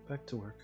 back to work.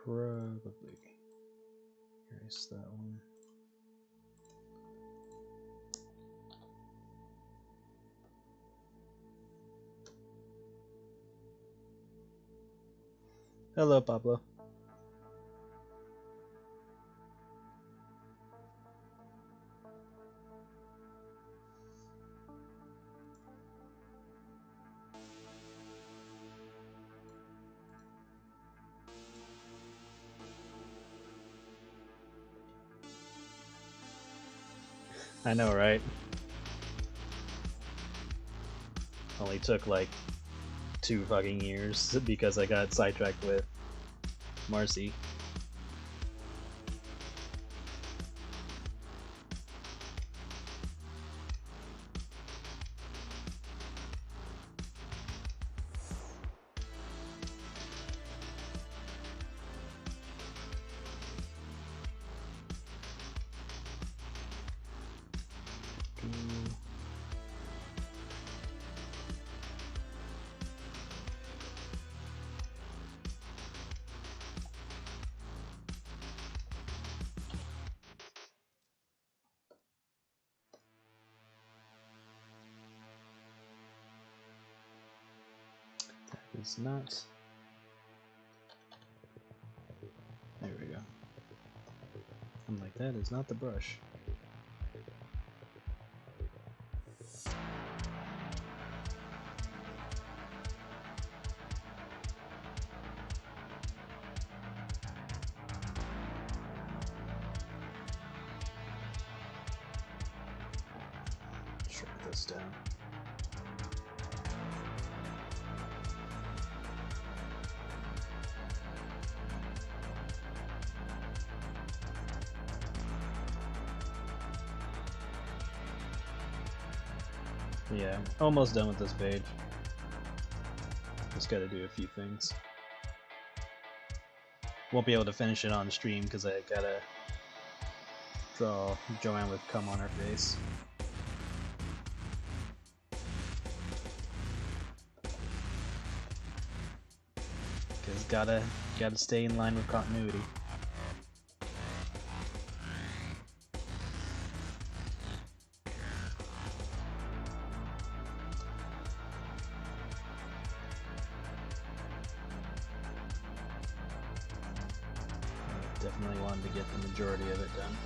Probably erase that one. Hello, Pablo. I know, right? Only took like 2 fucking years because I got sidetracked with Marcy. It's not. There we go. I'm like, that is not the brush. Shrink this down. Yeah, almost done with this page. Just gotta do a few things. Won't be able to finish it on stream because I gotta draw Joanne with cum on her face. Because gotta stay in line with continuity. Definitely wanted to get the majority of it done.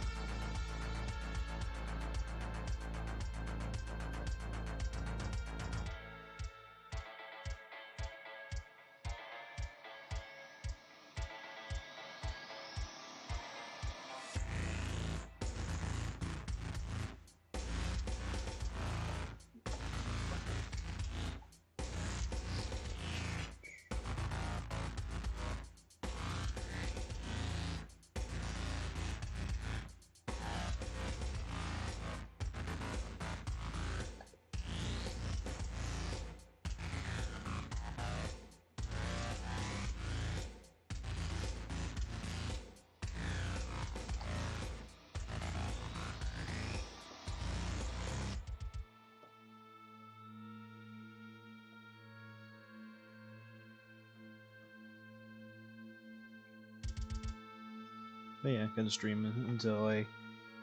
But yeah, gonna stream until I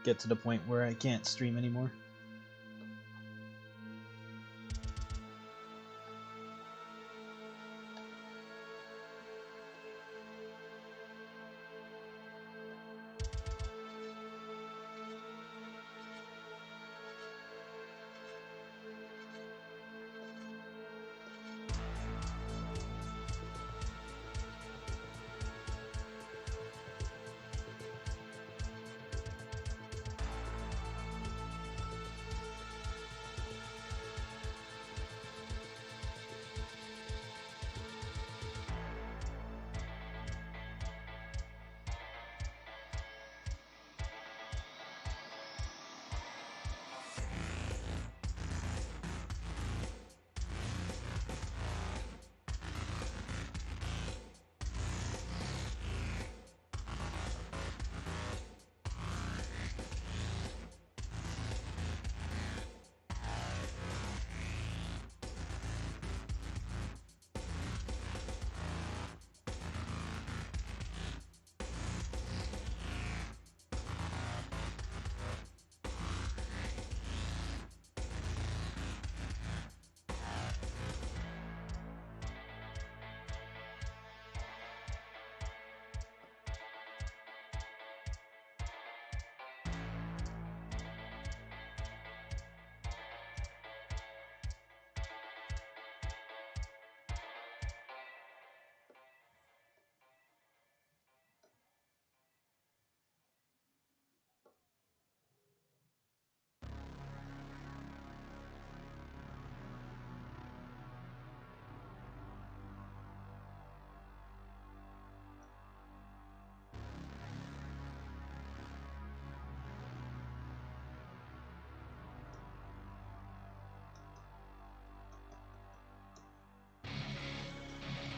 get to the point where I can't stream anymore.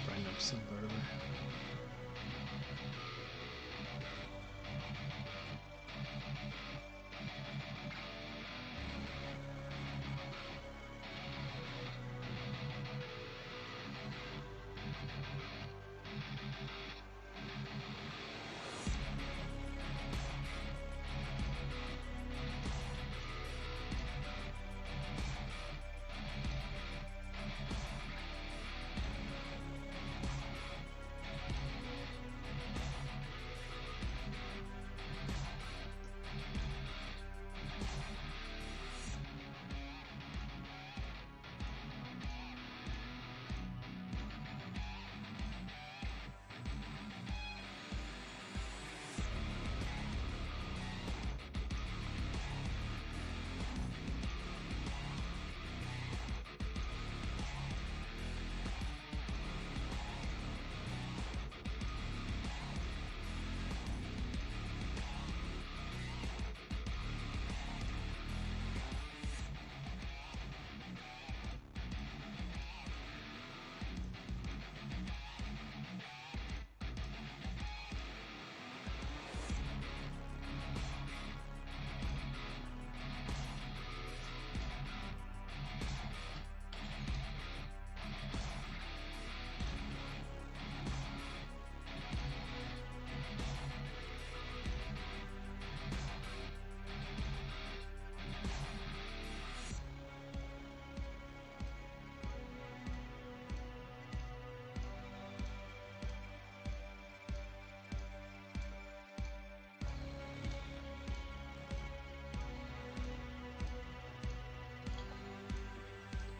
Bring up some burger.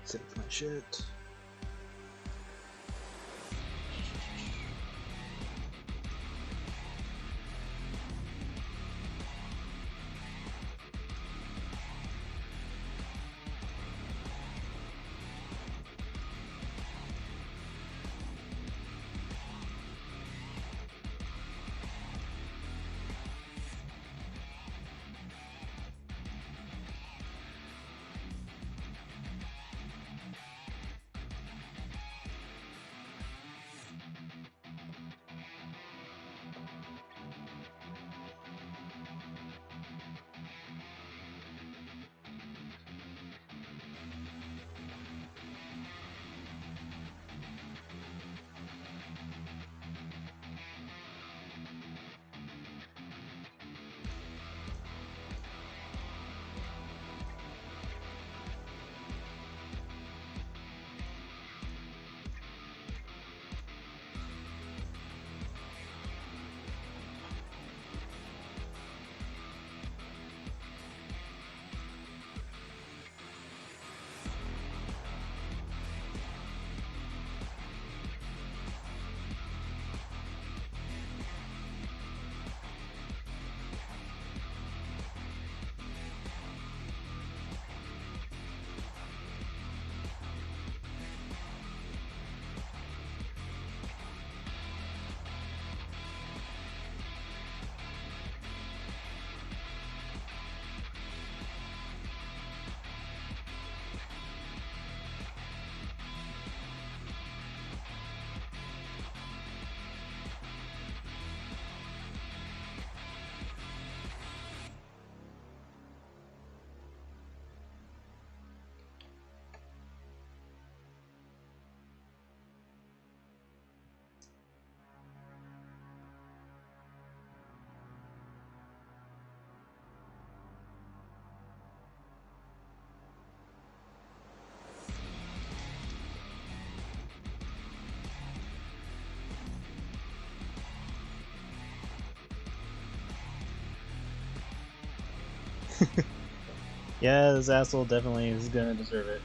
Save my shit. Yeah, this asshole definitely is gonna deserve it.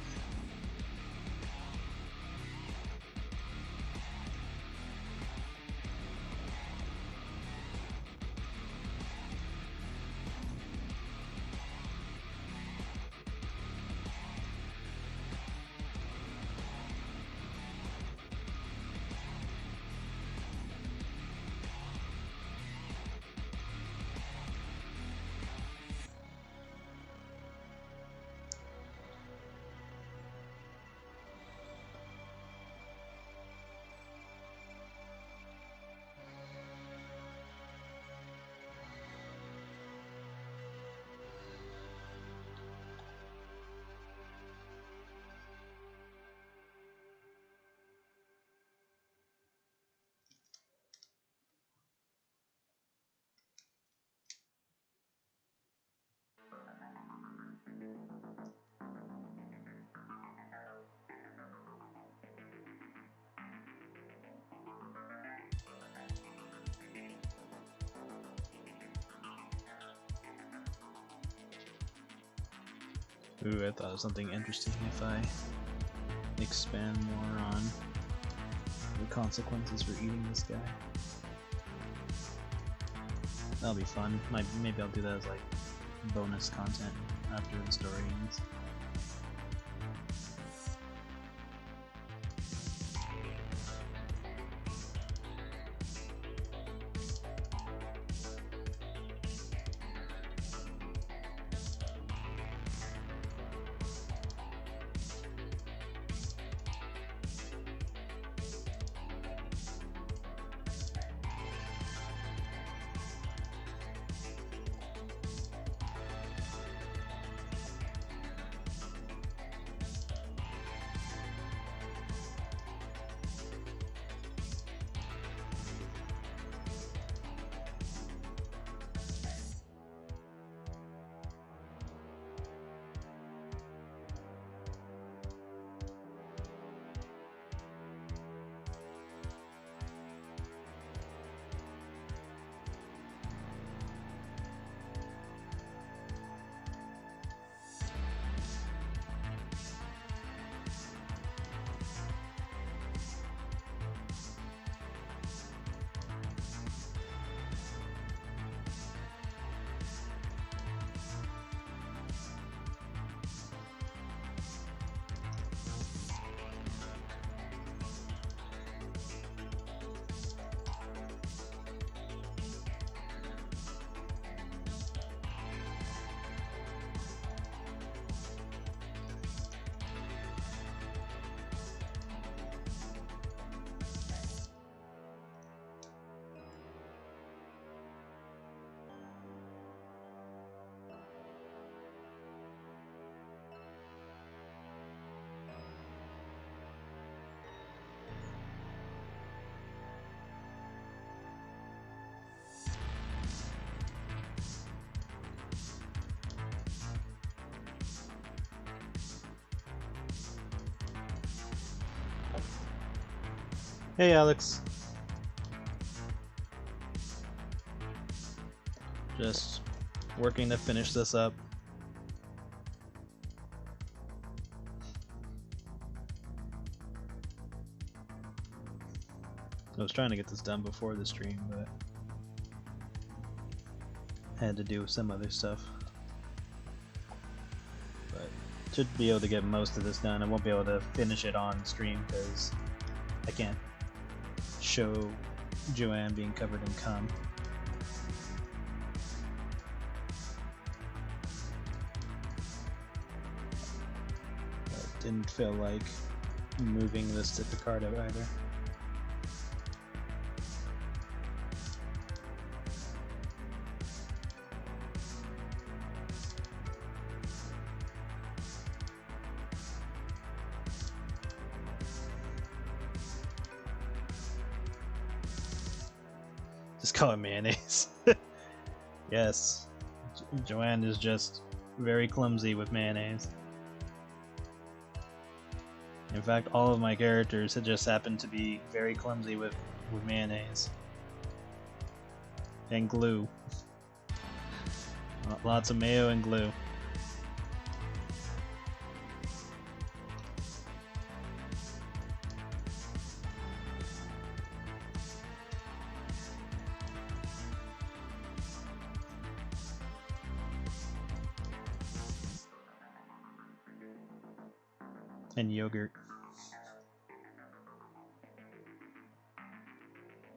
Ooh, I thought of something interesting if I expand more on the consequences for eating this guy. That'll be fun. Maybe I'll do that as like bonus content after the story ends. Hey, Alex. Just working to finish this up. I was trying to get this done before the stream, but had to do some other stuff. But should be able to get most of this done. I won't be able to finish it on stream because I can't show Joanne being covered in cum. But didn't feel like moving this to Picardo either. Just call it mayonnaise. Yes, Joanne is just very clumsy with mayonnaise. In fact, all of my characters had just happened to be very clumsy with mayonnaise. And glue. Lots of mayo and glue. And yogurt.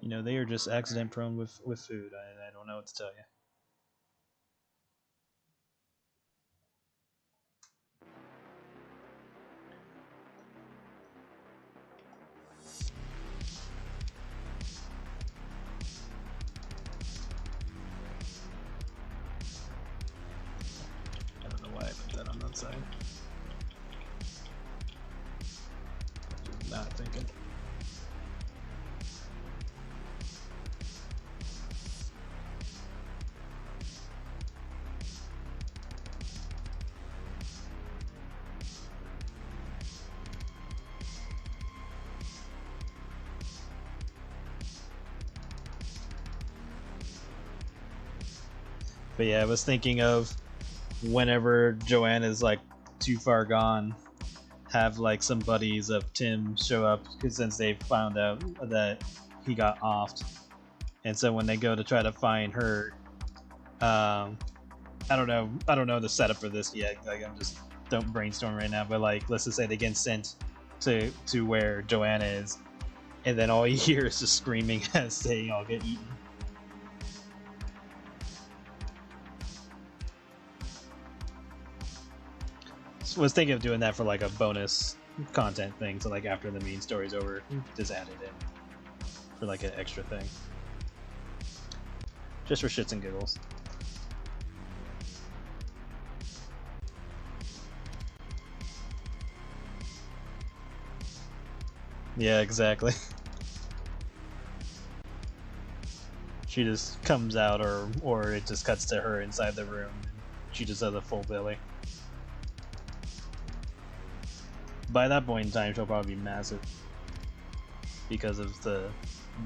You know, they are just accident prone with food. I don't know what to tell you. I don't know why I put that on that side. Just not thinking. But yeah, I was thinking of whenever Joanne is like too far gone, have like some buddies of Tim show up, because since they found out that he got offed, and so when they go to try to find her, I don't know the setup for this yet. Like I'm just don't brainstorm right now, but like let's just say they get sent to where Joanna is, and then all you hear is just screaming as saying I'll get eaten. Was thinking of doing that for like a bonus content thing, so like after the main story's over, just add it in for like an extra thing, just for shits and giggles. Yeah, exactly. She just comes out, or it just cuts to her inside the room, and she just has a full belly. By that point in time, she'll probably be massive because of the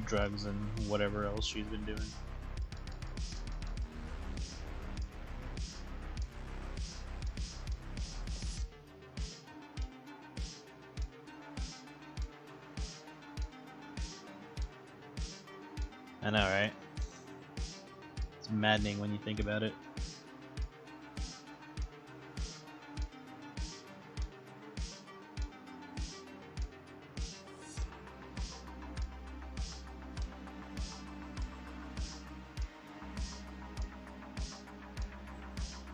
drugs and whatever else she's been doing. I know, right? It's maddening when you think about it.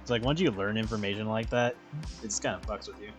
It's like once you learn information like that, it's kind of fucks with you.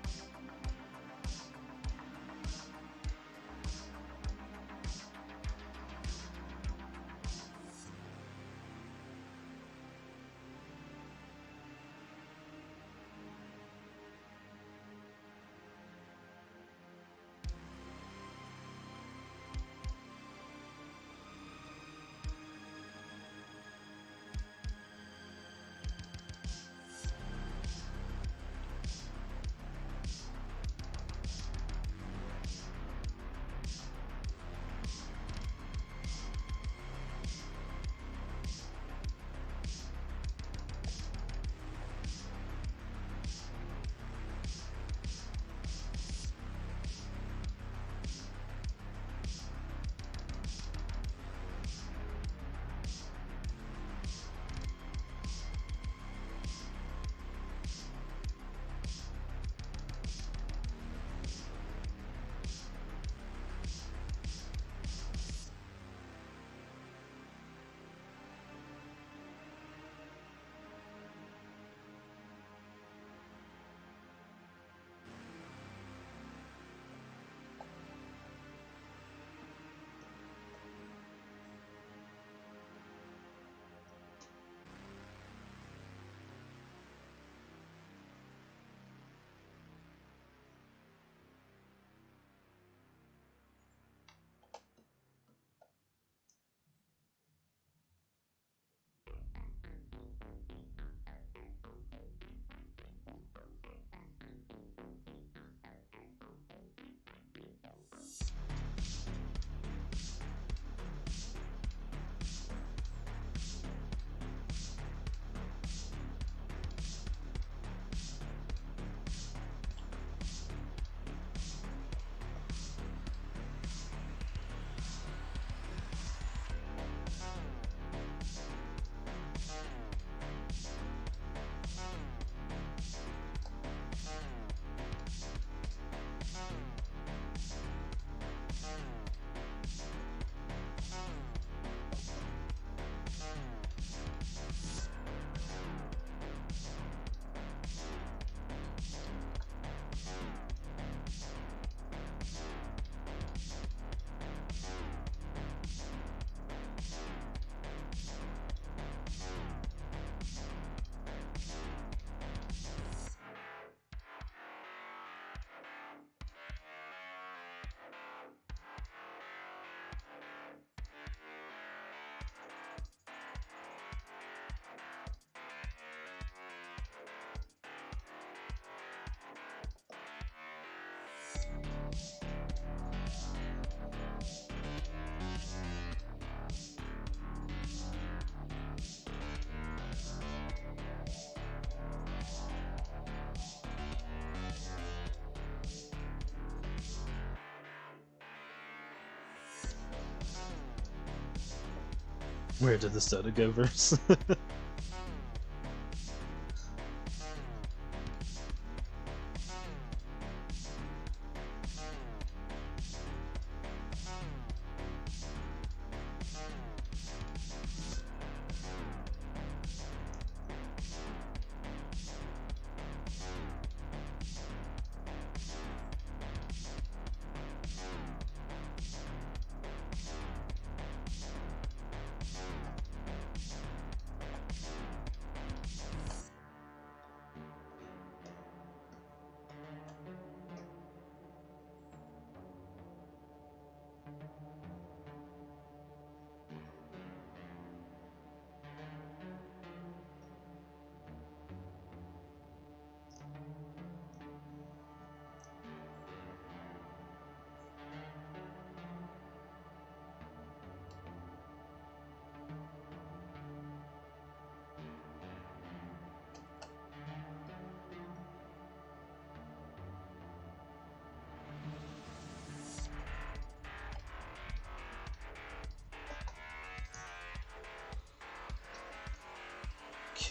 Where did the soda go first?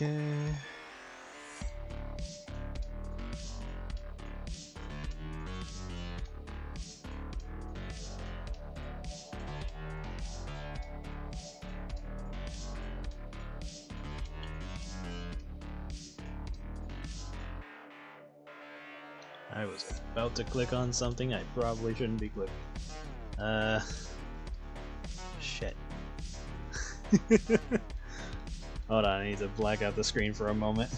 Okay. I was about to click on something I probably shouldn't be clicking. Shit. Hold on, I need to black out the screen for a moment.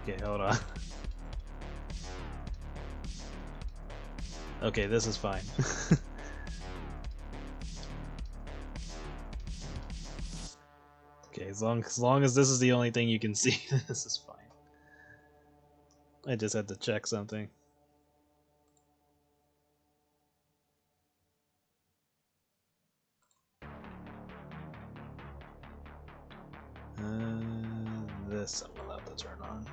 Okay, hold on. Okay, this is fine. Okay, as long as this is the only thing you can see, this is fine. I just had to check something. This I'm allowed to turn on.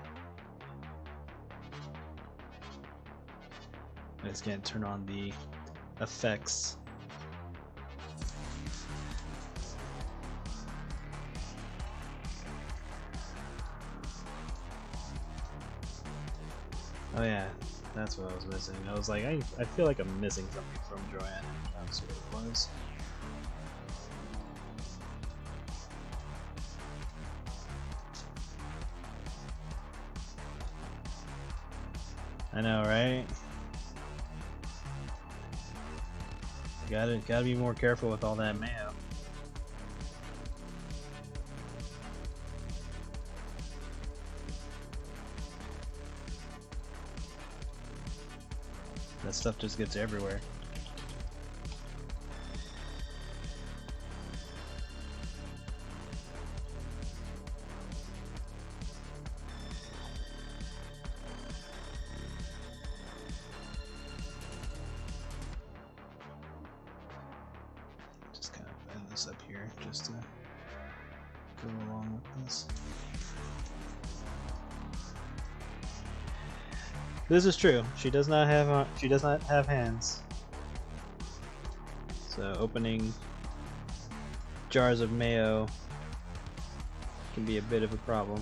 I just can't turn on the effects. Oh yeah, that's what I was missing. I was like, I feel like I'm missing something from Joanne. That's what it was. I know, right? Gotta be more careful with all that mayo. That stuff just gets everywhere. Just kind of end this up here just to go along with this. This is true. She does not have hands. So opening jars of mayo can be a bit of a problem.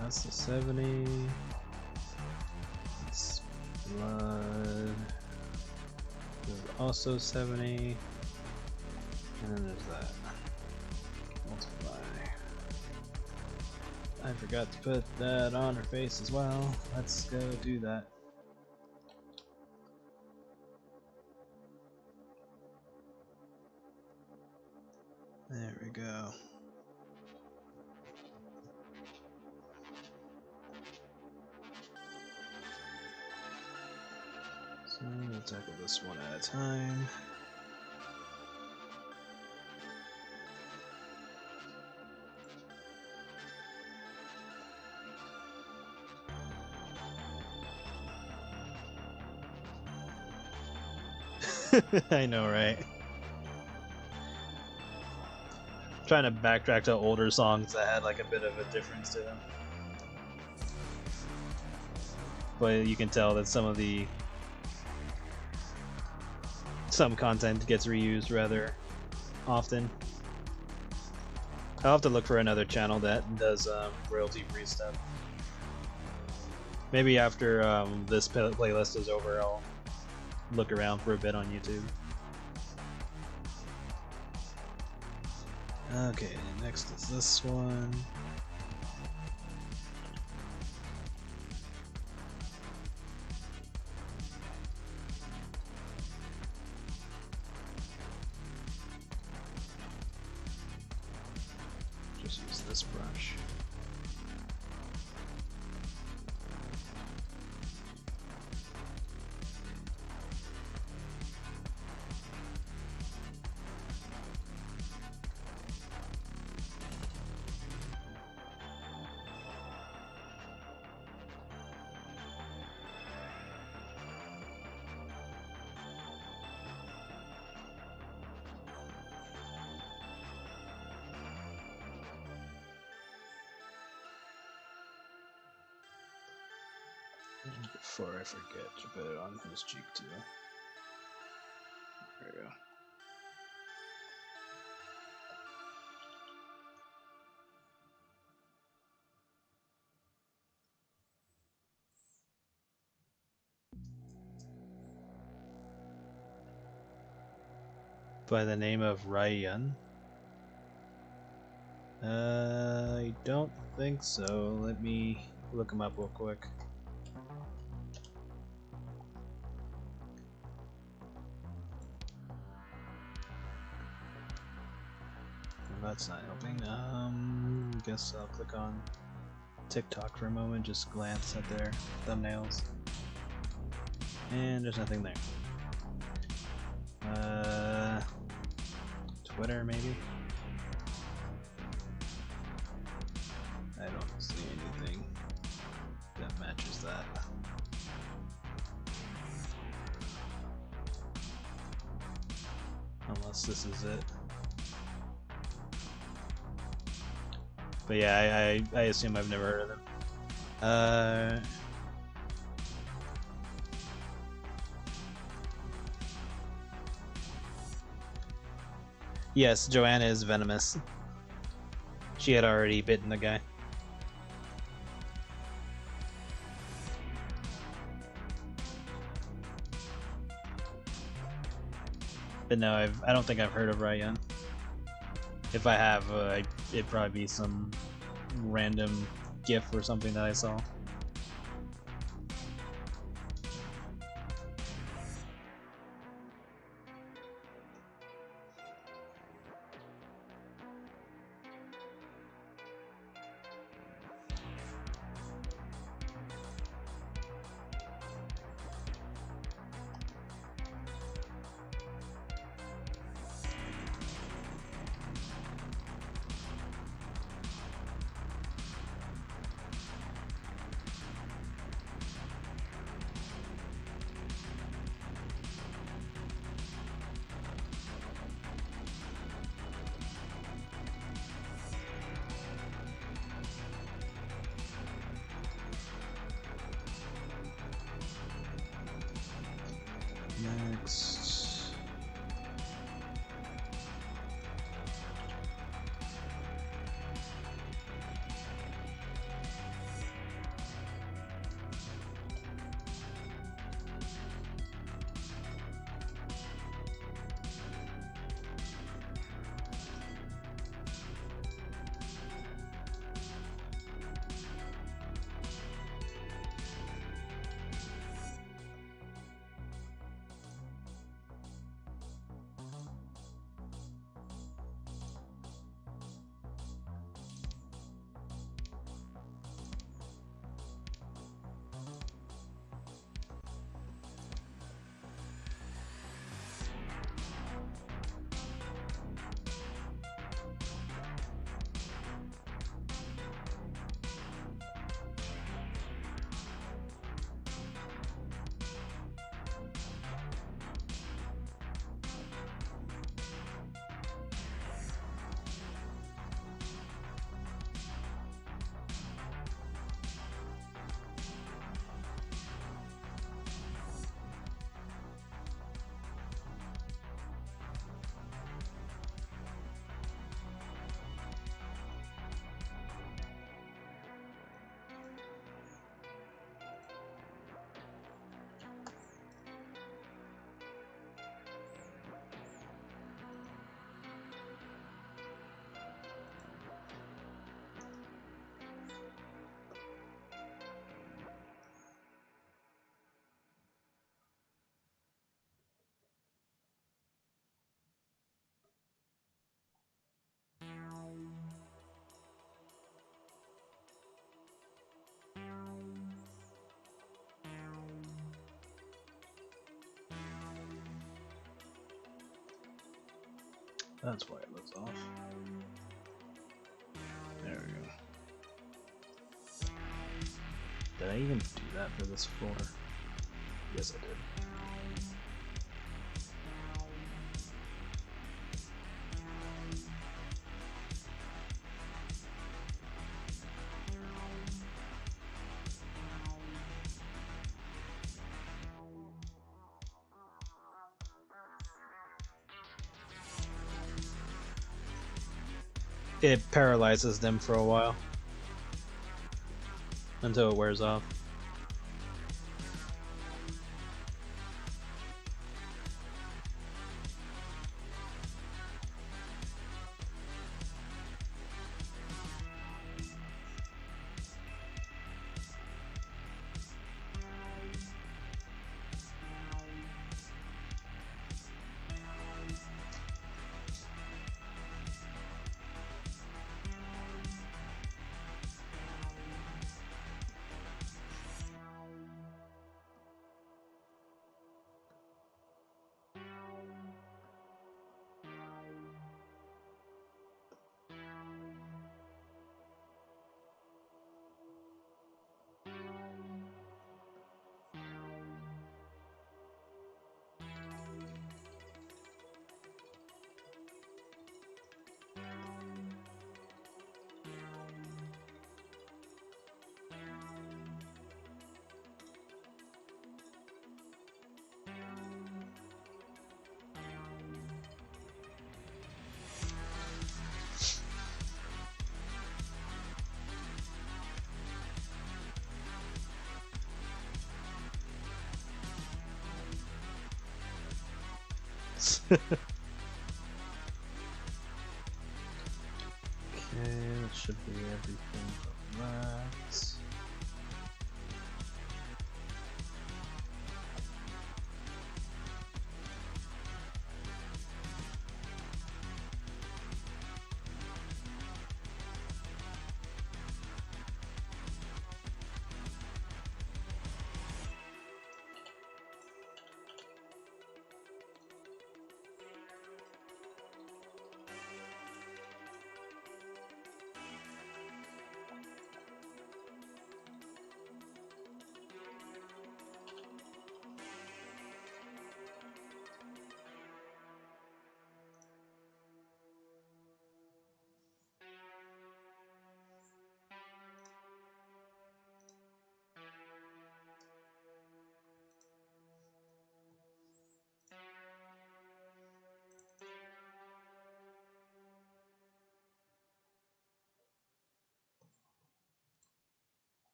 That's the 70. It's blood. This is also 70. And then there's that. Multiply. I forgot to put that on her face as well. Let's go do that. There we go. So we'll tackle this one at a time. I know, right? Trying to backtrack to older songs that had like a bit of a difference to them. But you can tell that some content gets reused rather often. I'll have to look for another channel that does royalty-free stuff. Maybe after this playlist is over, I'll look around for a bit on YouTube. Okay, next is this one. Just use this brush. Before I forget to put it on his cheek too. There we go. By the name of Ryan. I don't think so. Let me look him up real quick. That's not helping. Guess I'll click on TikTok for a moment, just glance at their thumbnails. And there's nothing there. Twitter maybe? I don't see anything that matches that. Unless this is it. But yeah, I assume I've never heard of them. Yes, Joanna is venomous. She had already bitten the guy. But no, I don't think I've heard of Ryan. If I have, it'd probably be some random GIF or something that I saw. Next. That's why it looks off. There we go. Did I even do that for this floor? Yes, I did. It paralyzes them for a while until it wears off. Okay, that should be everything but that.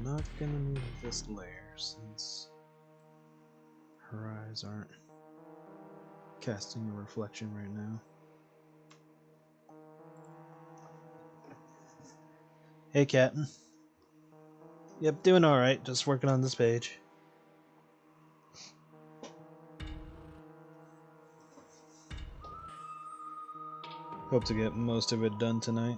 Not gonna move this layer since Her eyes aren't casting a reflection right now. Hey, Captain. Yep, doing alright, just working on this page. Hope to get most of it done tonight.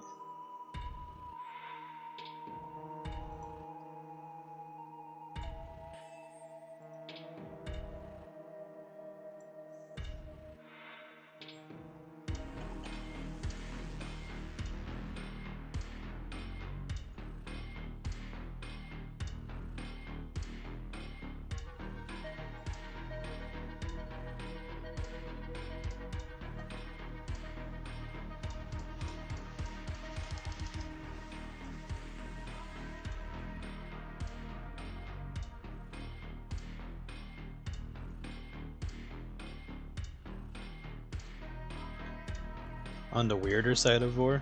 On the weirder side of Vor?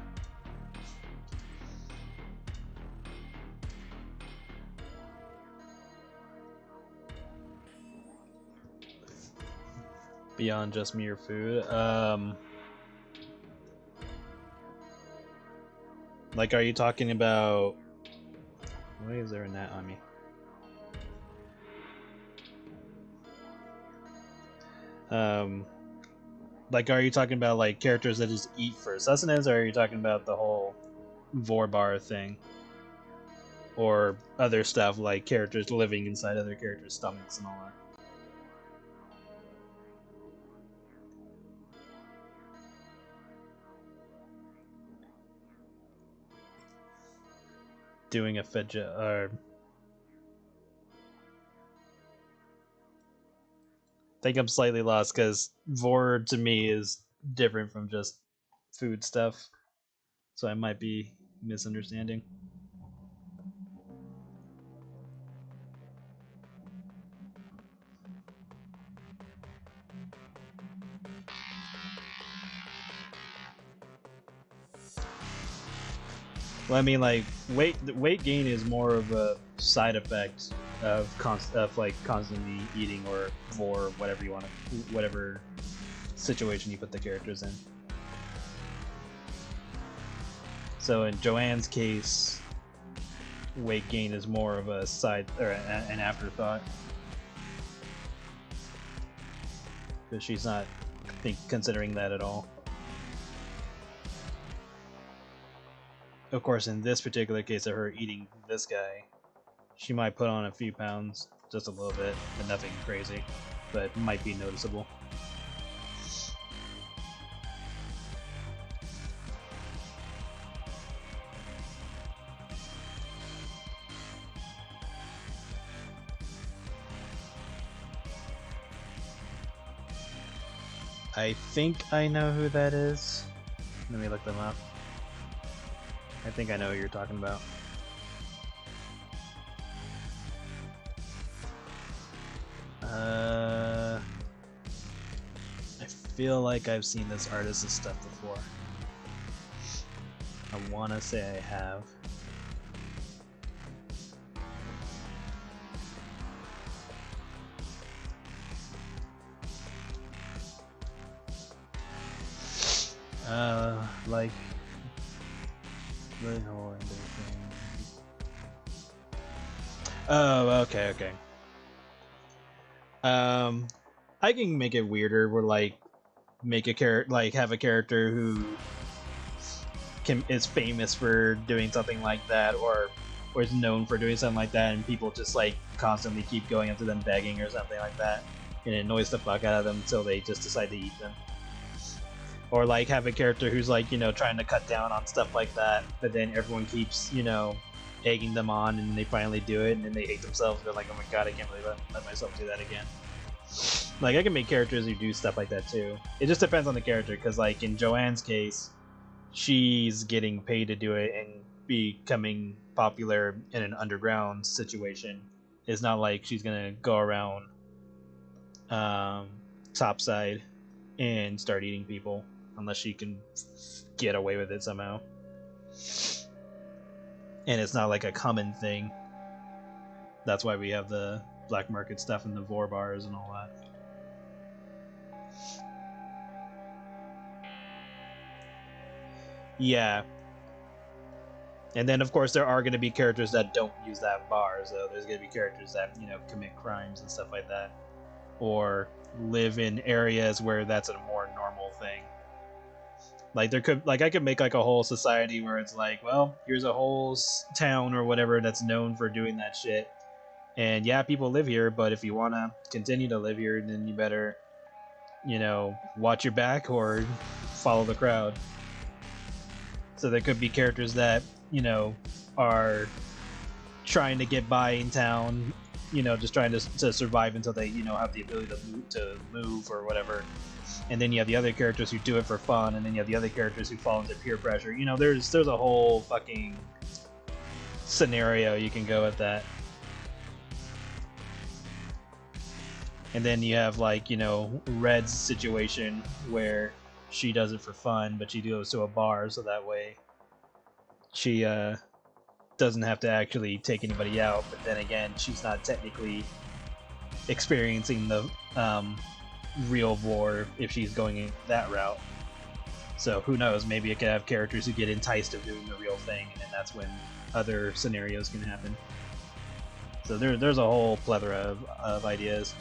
Beyond just mere food. Like, are you talking about... Why is there a gnat on me? Like, are you talking about, like, characters that just eat for sustenance, or are you talking about the whole Vorbar thing? Or other stuff, like characters living inside other characters' stomachs and all that? Doing a fidget, or... I think I'm slightly lost, because Vor, to me, is different from just food stuff. So I might be misunderstanding. Well, I mean, like, weight gain is more of a side effect of like constantly eating or whatever you want to, whatever situation you put the characters in. So in Joanne's case, weight gain is more of a side or an afterthought, because she's not considering that at all. Of course, in this particular case of her eating this guy, she might put on a few pounds, just a little bit, but nothing crazy, but might be noticeable. I think I know who that is. Let me look them up. I think I know who you're talking about. I feel like I've seen this artist's stuff before. I want to say I have. Like the whole thing. Oh, okay. I can make it weirder. Where like make a character, like have a character who is famous for doing something like that, or is known for doing something like that, and people just like constantly keep going up to them begging or something like that, and it annoys the fuck out of them until they just decide to eat them. Or like have a character who's like, you know, trying to cut down on stuff like that, but then everyone keeps, you know, egging them on, and they finally do it, and then they hate themselves. They're like, oh my god, I can't really let myself do that again. Like, I can make characters who do stuff like that too. It just depends on the character, because like in Joanne's case, she's getting paid to do it and becoming popular in an underground situation. It's not like she's gonna go around topside and start eating people, unless she can get away with it somehow. And it's not like a common thing. That's why we have the black market stuff in the vor bars and all that. Yeah. And then, of course, there are going to be characters that don't use that bar, so there's going to be characters that, you know, commit crimes and stuff like that. Or live in areas where that's a more normal thing. Like, there could, like, I could make, like, a whole society where it's like, well, here's a whole town or whatever that's known for doing that shit. And yeah, people live here, but if you want to continue to live here, then you better, you know, watch your back or follow the crowd. So there could be characters that, you know, are trying to get by in town, you know, just trying to survive until they, you know, have the ability to move or whatever. And then you have the other characters who do it for fun, and then you have the other characters who fall into peer pressure. You know, there's a whole fucking scenario you can go with that. And then you have, like, you know, Red's situation where she does it for fun, but she goes to a bar so that way she doesn't have to actually take anybody out. But then again, she's not technically experiencing the real war if she's going that route. So who knows, maybe it could have characters who get enticed of doing the real thing, and then that's when other scenarios can happen. So there's a whole plethora of ideas.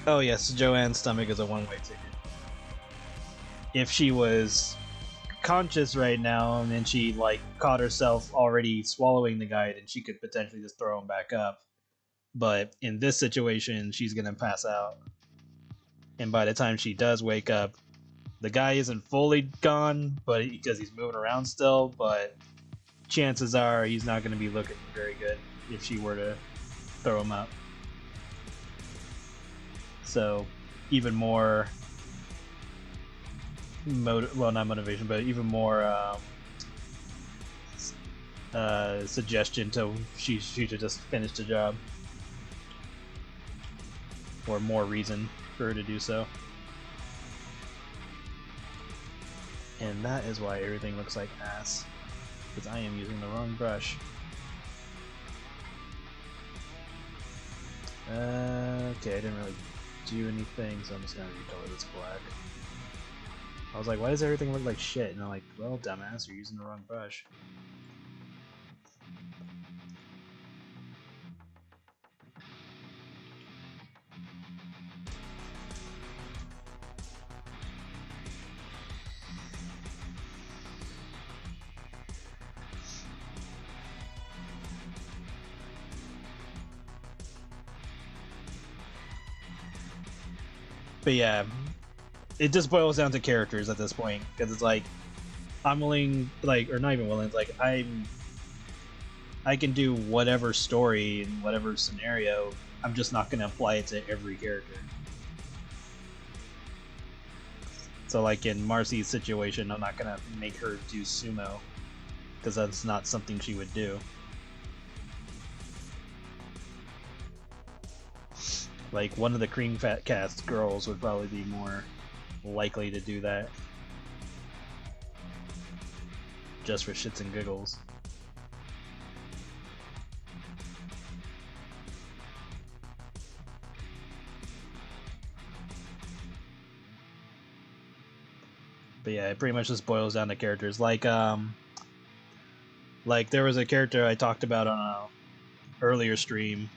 Oh yes, Joanne's stomach is a one-way ticket. If she was conscious right now and then she, like, caught herself already swallowing the guy, then she could potentially just throw him back up. But in this situation, she's gonna pass out. And by the time she does wake up, the guy isn't fully gone, but because he's moving around still, but chances are he's not gonna be looking very good if she were to throw him up. So, even more well, not motivation, but even more suggestion to she should just finish the job, or more reason for her to do so. And that is why everything looks like ass, because I am using the wrong brush. Okay, I didn't really do anything, so I'm just gonna recolor this black. I was like, why does everything look like shit? And I'm like, well, dumbass, you're using the wrong brush. But yeah, it just boils down to characters at this point, because it's like, I'm willing, like, or not even willing, it's like, I can do whatever story in whatever scenario, I'm just not going to apply it to every character. So like in Marcy's situation, I'm not going to make her do sumo, because that's not something she would do. Like, one of the Cream Fat Cast girls would probably be more likely to do that. Just for shits and giggles. But yeah, it pretty much just boils down to characters. Like there was a character I talked about on a earlier stream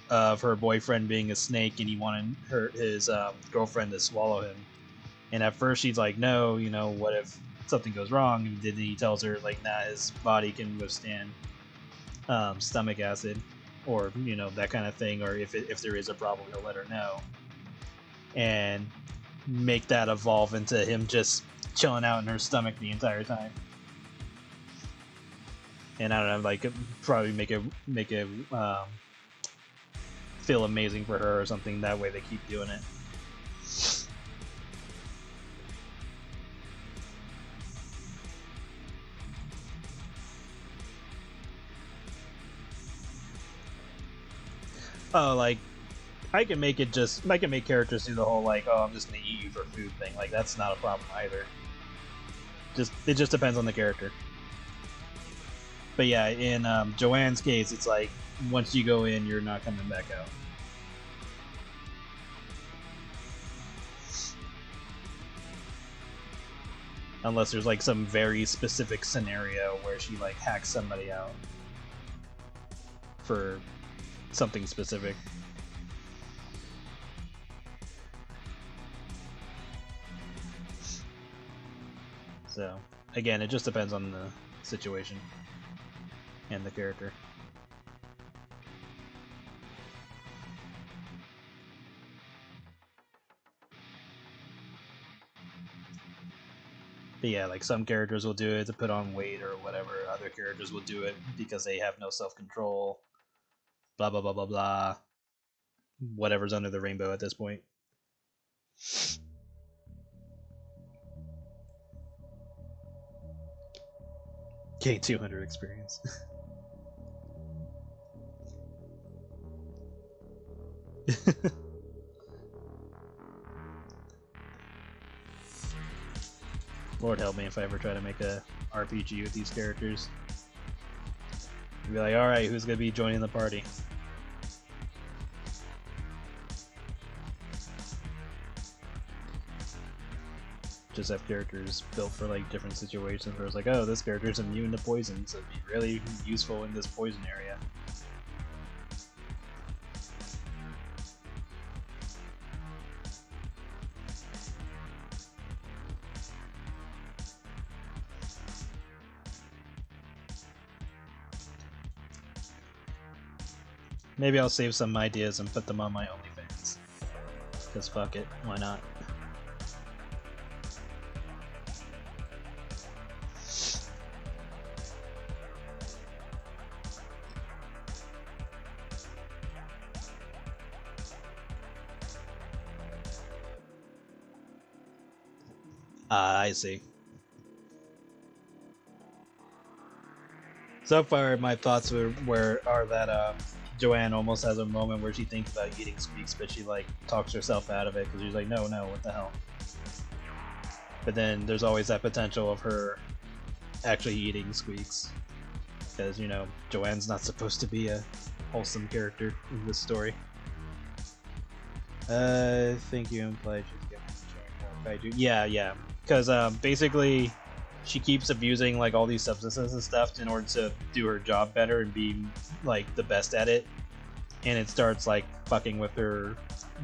of her boyfriend being a snake, and he wanted his girlfriend to swallow him. And at first she's like, no, you know, what if something goes wrong? And then he tells her, like, nah, his body can withstand stomach acid, or, you know, that kind of thing, or if there is a problem, he'll let her know. And make that evolve into him just chilling out in her stomach the entire time. And I don't know, like, probably make it feel amazing for her or something. That way they keep doing it. Oh, like, I can make characters do the whole, like, oh, I'm just gonna eat you for food thing. Like, that's not a problem either. It just depends on the character. But yeah, in Joanne's case, it's like, once you go in, you're not coming back out. Unless there's like some very specific scenario where she like hacks somebody out for something specific. So again, it just depends on the situation and the character. But yeah, like some characters will do it to put on weight or whatever. Other characters will do it because they have no self-control. Blah blah blah blah blah. Whatever's under the rainbow at this point. K200 experience. Lord help me if I ever try to make a RPG with these characters. You'd be like, alright, who's gonna be joining the party? Just have characters built for like different situations where it's like, oh, this character's immune to poison, so it'd be really useful in this poison area. Maybe I'll save some ideas and put them on my OnlyFans. Because fuck it, why not? I see. So far, my thoughts are that Joanne almost has a moment where she thinks about eating Squeaks, but she like talks herself out of it because she's like, no, what the hell? But then there's always that potential of her actually eating Squeaks, because you know Joanne's not supposed to be a wholesome character in this story. I think you implied she's getting more kaiju. Yeah, because basically she keeps abusing like all these substances and stuff in order to do her job better and be like the best at it, and it starts like fucking with her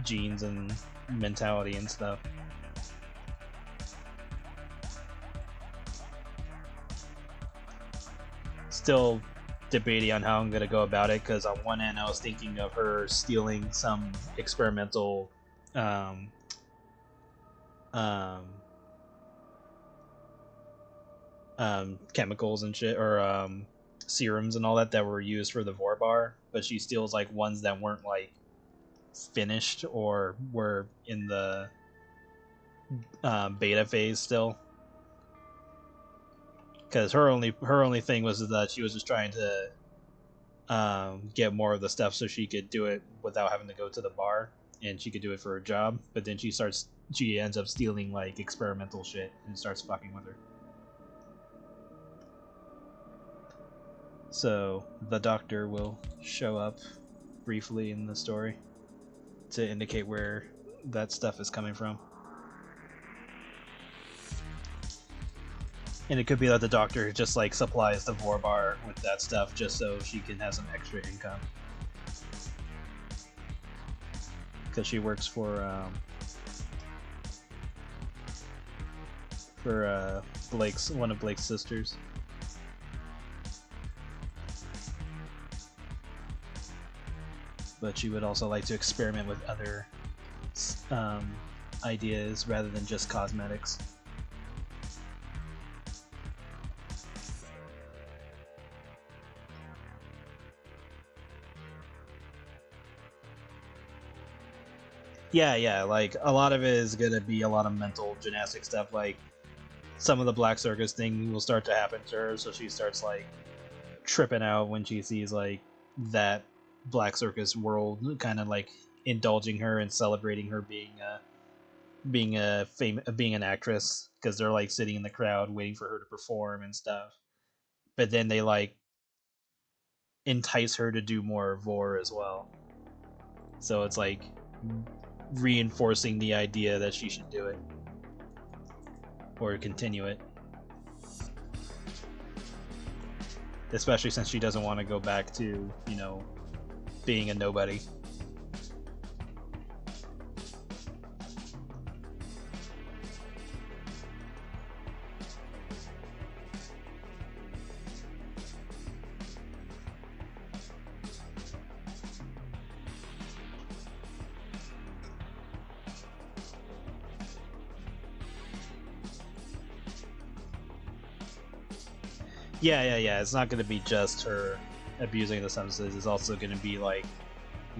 genes and mentality and stuff. Still debating on how I'm gonna go about it, because on one end I was thinking of her stealing some experimental chemicals and shit, or serums and all that were used for the Vorbar, but she steals like ones that weren't like finished or were in the beta phase still. Because her only thing was that she was just trying to get more of the stuff so she could do it without having to go to the bar, and she could do it for her job. But then she ends up stealing like experimental shit and starts fucking with her. So the doctor will show up briefly in the story to indicate where that stuff is coming from. And it could be that the doctor just like supplies the Vorbar with that stuff just so she can have some extra income. Because she works for one of Blake's sisters. But she would also like to experiment with other ideas rather than just cosmetics. Yeah, like a lot of it is gonna be a lot of mental gymnastic stuff. Like some of the Black Circus thing will start to happen to her, so she starts like tripping out when she sees like that Black Circus world kind of like indulging her and celebrating her being an actress, because they're like sitting in the crowd waiting for her to perform and stuff. But then they like entice her to do more vor as well. So it's like reinforcing the idea that she should do it or continue it. Especially since she doesn't want to go back to, you know, being a nobody. Yeah. It's not going to be just her abusing the substances. It's also going to be like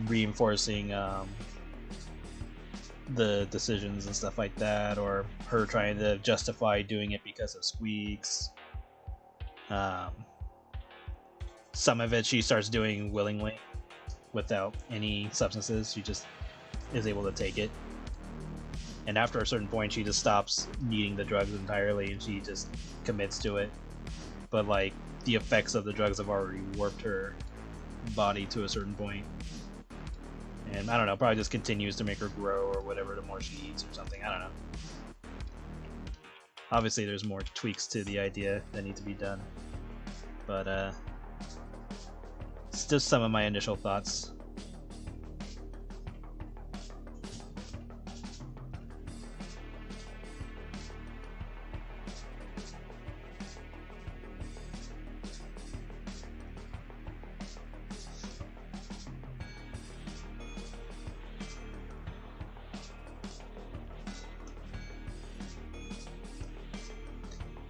reinforcing the decisions and stuff like that, or her trying to justify doing it because of squeaks. Some of it she starts doing willingly without any substances. She just is able to take it. And after a certain point, she just stops needing the drugs entirely and she just commits to it. But like the effects of the drugs have already warped her body to a certain point. And I don't know, probably just continues to make her grow or whatever the more she eats or something. I don't know. Obviously there's more tweaks to the idea that need to be done. But it's just some of my initial thoughts.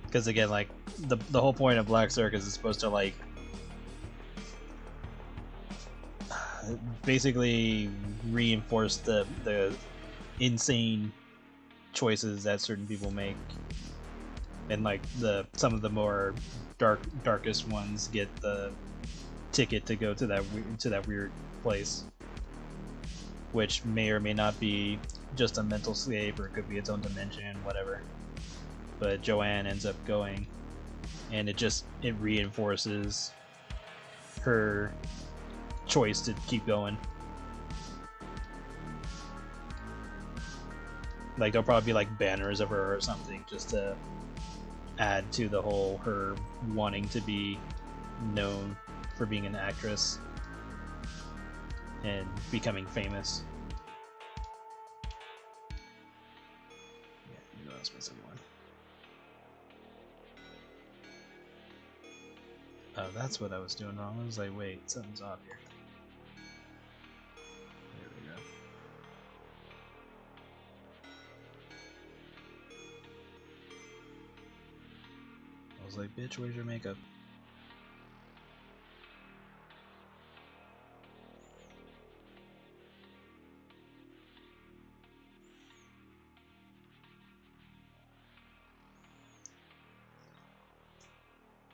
Because again, like the whole point of Black Circus is supposed to like basically reinforce the insane choices that certain people make, and like some of the more darkest ones get the ticket to go to that weird place, which may or may not be just a mental escape, or it could be its own dimension, whatever. But Joanne ends up going, and it reinforces her choice to keep going. Like there'll probably be like banners of her or something just to add to the whole her wanting to be known for being an actress and becoming famous. Yeah, you know I was missing one. Oh, that's what I was doing wrong. I was like, wait, something's off here. There we go. I was like, bitch, where's your makeup?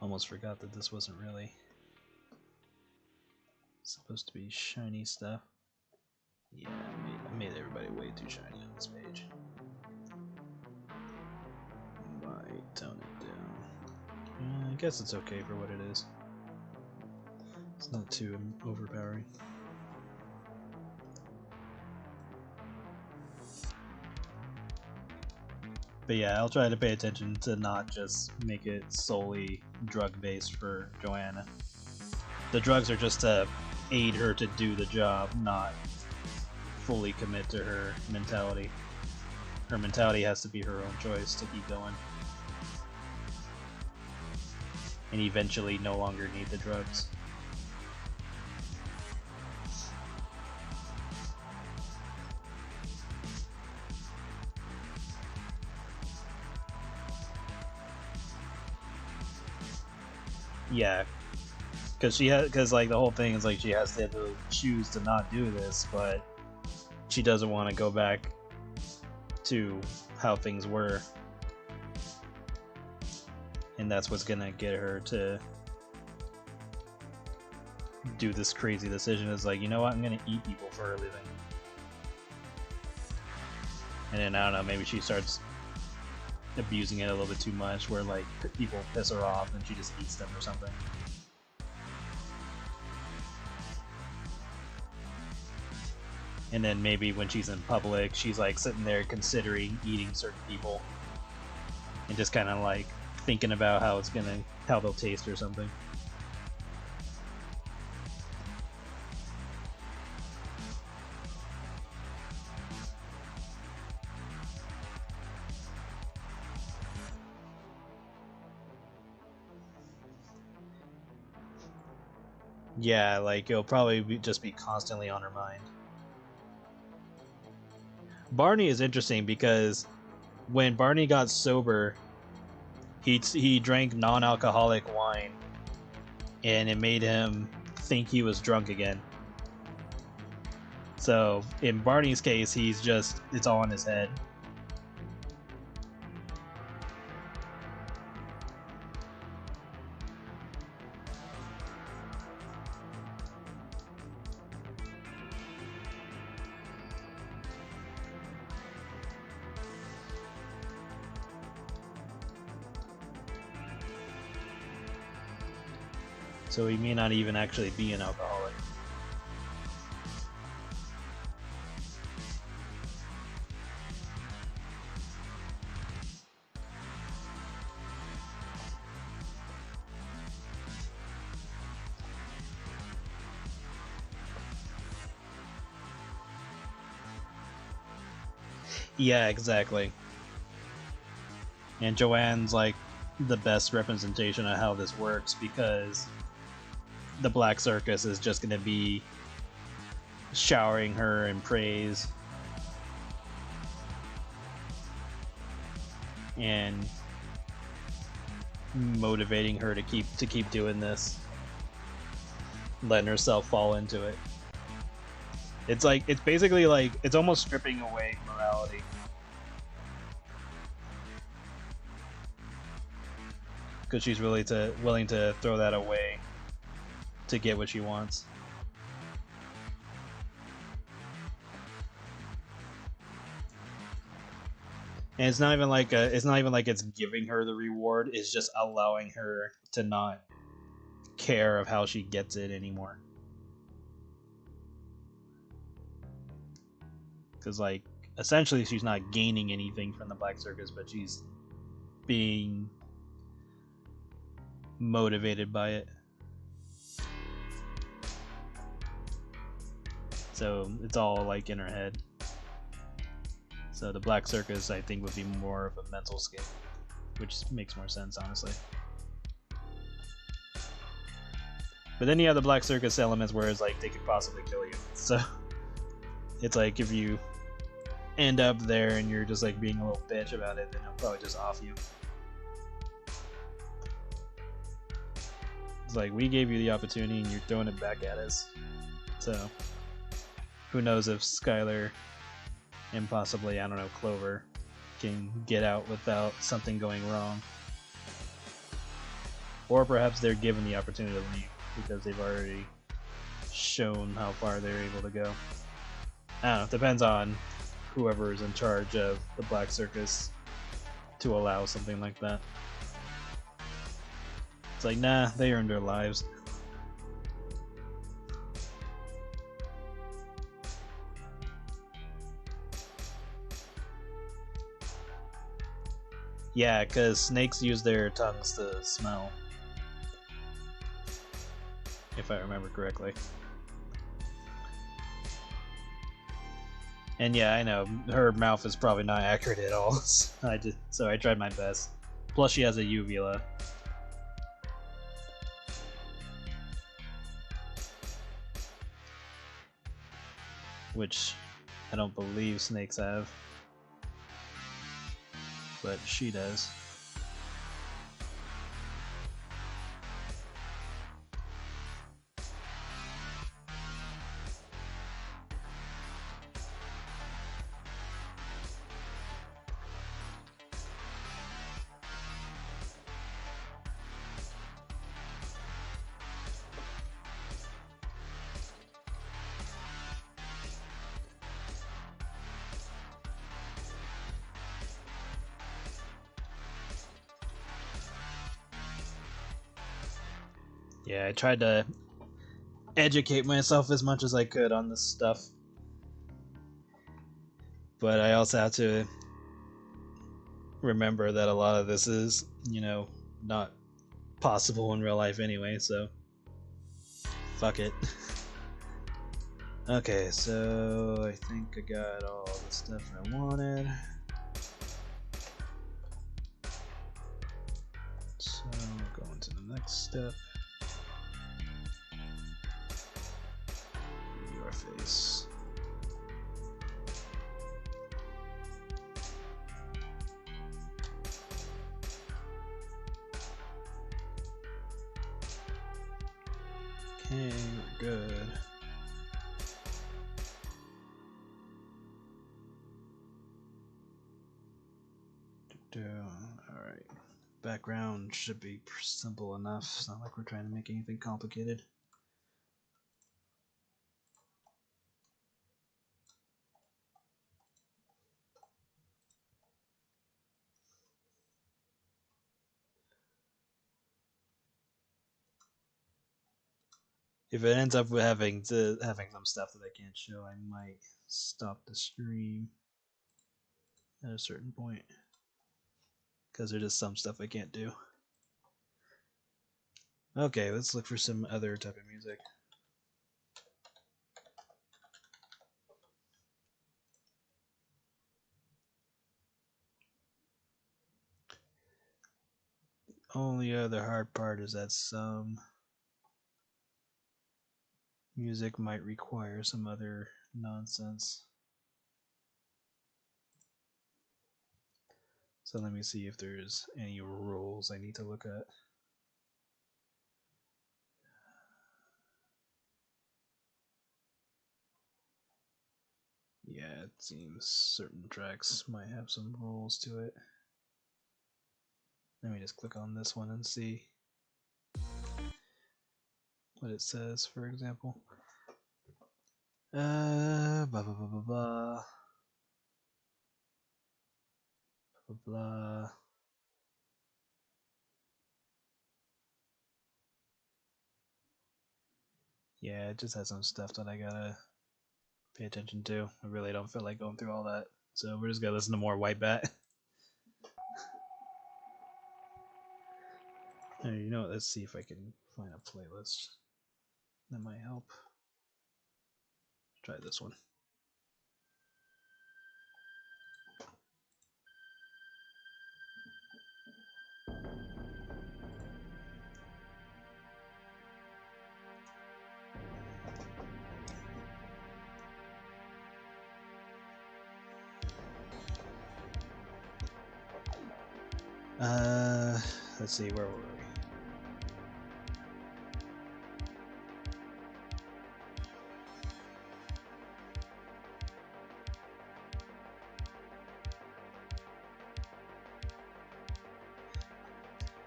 Almost forgot that this wasn't really supposed to be shiny stuff. Yeah, I made everybody way too shiny on this page. Might tone it down. I guess it's okay for what it is. It's not too overpowering. But yeah, I'll try to pay attention to not just make it solely drug-based for Joanna. The drugs are just to aid her to do the job, not fully commit to her mentality. Her mentality has to be her own choice to keep going. And eventually no longer need the drugs. Yeah, because like the whole thing is like she has to choose to not do this, but she doesn't want to go back to how things were, and that's what's gonna get her to do this crazy decision. Is like, you know what, I'm gonna eat people for a living, and then I don't know, maybe she starts abusing it a little bit too much, where like people piss her off and she just eats them or something. And then maybe when she's in public, she's like sitting there considering eating certain people, and just kind of like thinking about how they'll taste or something. Yeah, like it'll probably just be constantly on her mind. Barney is interesting because when Barney got sober, he drank non-alcoholic wine, and it made him think he was drunk again. So in Barney's case, it's all in his head. So he may not even actually be an alcoholic. Yeah, exactly. And Joanne's like the best representation of how this works, because the Black Circus is just going to be showering her in praise and motivating her to keep doing this, letting herself fall into it. It's basically like it's almost stripping away morality. Because she's willing to throw that away to get what she wants. And it's not even like it's giving her the reward, it's just allowing her to not care of how she gets it anymore. Because like essentially she's not gaining anything from the Black Circus, but she's being motivated by it. So it's all like in her head. So the Black Circus, I think, would be more of a mental escape, which makes more sense, honestly. But then you have the Black Circus elements where it's like they could possibly kill you. So it's like if you end up there and you're just like being a little bitch about it, then they'll probably just off you. It's like, we gave you the opportunity and you're throwing it back at us. So who knows if Skylar and possibly, I don't know, Clover can get out without something going wrong. Or perhaps they're given the opportunity to leave because they've already shown how far they're able to go. I don't know, it depends on whoever is in charge of the Black Circus to allow something like that. It's like, nah, they earned their lives. Yeah, because snakes use their tongues to smell. If I remember correctly. And yeah, I know, her mouth is probably not accurate at all. So I tried my best. Plus she has a uvula. Which I don't believe snakes have. But she does. Yeah, I tried to educate myself as much as I could on this stuff. But I also have to remember that a lot of this is, not possible in real life anyway, so fuck it. Okay, so I think I got all the stuff I wanted. So we'll go into the next step. Your face. Okay, we're good. Alright. Background should be simple enough. It's not like we're trying to make anything complicated. If it ends up with having some stuff that I can't show, I might stop the stream at a certain point, because there's just some stuff I can't do. Okay, let's look for some other type of music. Only other hard part is that some music might require some other nonsense. So let me see if there's any rules I need to look at. Yeah, it seems certain tracks might have some rules to it. Let me just click on this one and see what it says, for example. Blah blah blah blah blah. Blah blah. Yeah, it just has some stuff that I gotta pay attention to. I really don't feel like going through all that. So we're just gonna listen to more White Bat. You know what, let's see if I can find a playlist. That might help. Try this one. Let's see, where were we?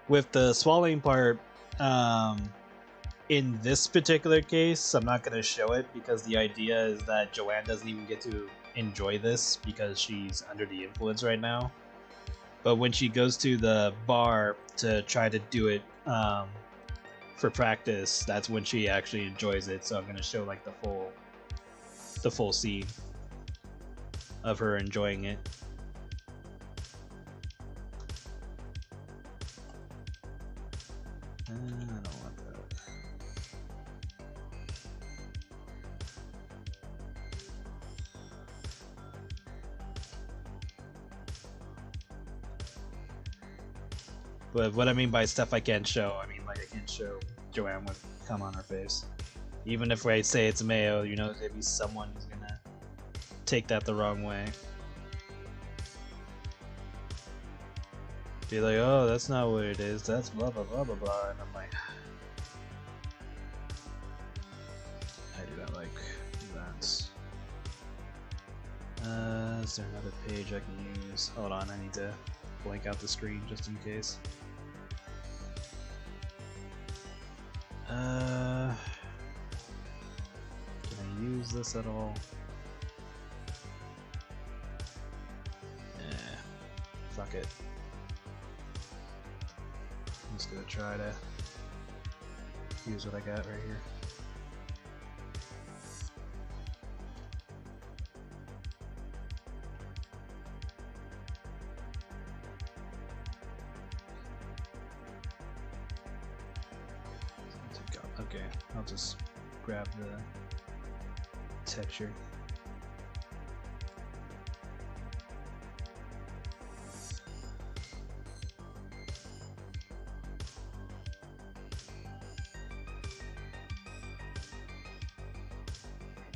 With the swallowing part, in this particular case, I'm not going to show it because the idea is that Joanne doesn't even get to enjoy this because she's under the influence right now. But when she goes to the bar to try to do it for practice, that's when she actually enjoys it. So I'm going to show like the full scene of her enjoying it. I don't want that. But what I mean by stuff I can't show, I mean like I can't show Joanne with cum on her face. Even if I say it's mayo, you know, there'd be someone who's gonna take that the wrong way. Be like, oh, that's not what it is, that's blah blah blah blah blah, and I'm like, I do not like that. Is there another page I can use? Hold on, I need to blank out the screen just in case. Can I use this at all? Fuck it. I'm just gonna try to use what I got right here. Okay, I'll just grab the texture.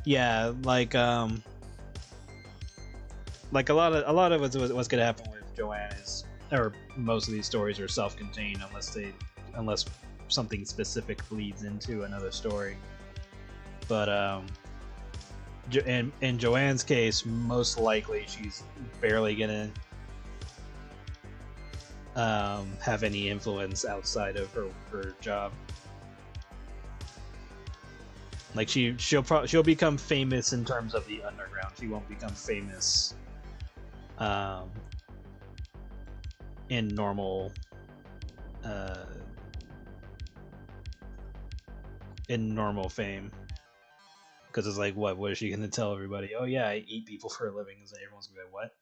Yeah, like a lot of what's gonna happen with Joanne is, or most of these stories are self-contained unless something specific bleeds into another story. But in Joanne's case, most likely she's barely gonna have any influence outside of her job. Like she'll become famous in terms of the underground. She won't become famous in normal fame. Because it's like, what is she gonna tell everybody? Oh yeah, I eat people for a living. Is like, everyone's gonna be like, what?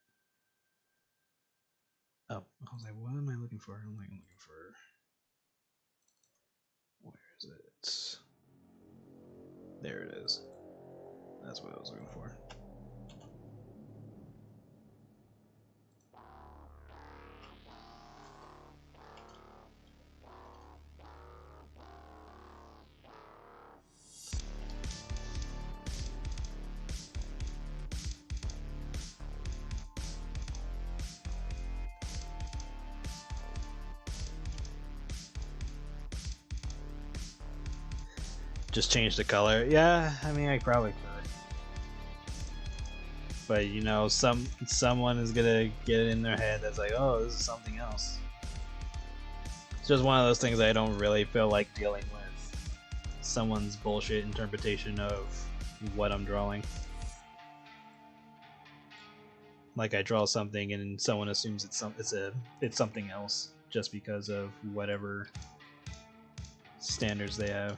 Oh, I was like, what am I looking for? I'm looking for, where is it? There it is. That's what I was looking for. Just change the color. Yeah, I mean, I probably could. But you know, someone is gonna get it in their head that's like, oh, this is something else. It's just one of those things I don't really feel like dealing with someone's bullshit interpretation of what I'm drawing. Like I draw something and someone assumes it's something else just because of whatever standards they have.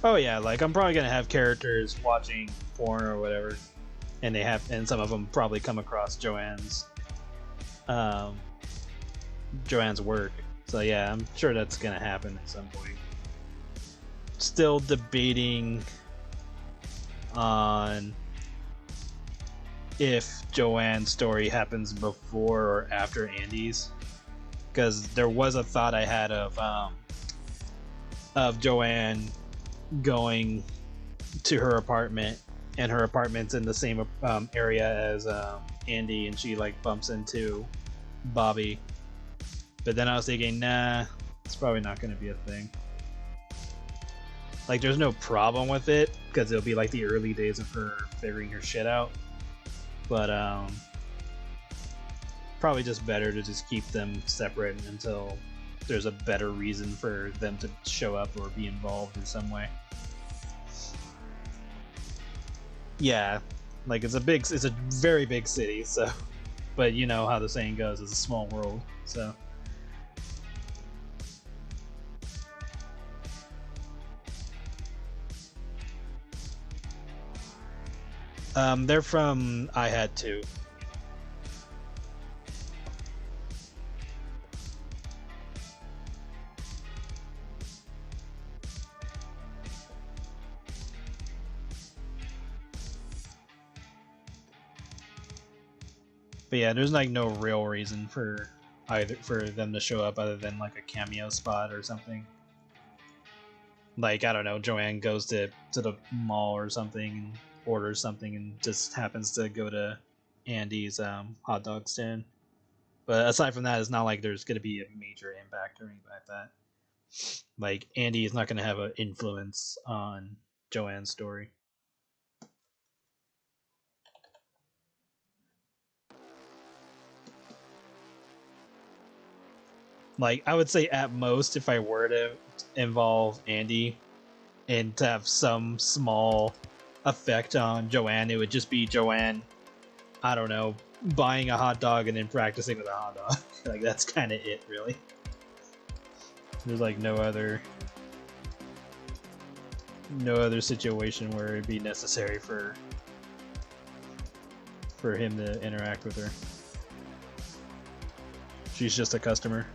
Oh yeah, like I'm probably gonna have characters watching porn or whatever, and some of them probably come across Joanne's work. So yeah, I'm sure that's gonna happen at some point. Still debating on if Joanne's story happens before or after Andy's, because there was a thought I had of Joanne going to her apartment, and her apartment's in the same area as Andy, and she like bumps into Bobby. But then I was thinking, nah, it's probably not going to be a thing. Like, there's no problem with it because it'll be like the early days of her figuring her shit out. But probably just better to just keep them separate until there's a better reason for them to show up or be involved in some way. Yeah, like it's a very big city, so, but you know how the saying goes, it's a small world, so. They're from I Had To. But yeah, there's like no real reason for them to show up other than like a cameo spot or something. Like, I don't know, Joanne goes to the mall or something and orders something and just happens to go to Andy's hot dog stand. But aside from that, it's not like there's going to be a major impact or anything like that. Like, Andy is not going to have an influence on Joanne's story. Like, I would say at most, if I were to involve Andy and to have some small effect on Joanne, it would just be Joanne, I don't know, buying a hot dog and then practicing with a hot dog. Like, that's kind of it, really. There's like no other situation where it'd be necessary for for him to interact with her. She's just a customer,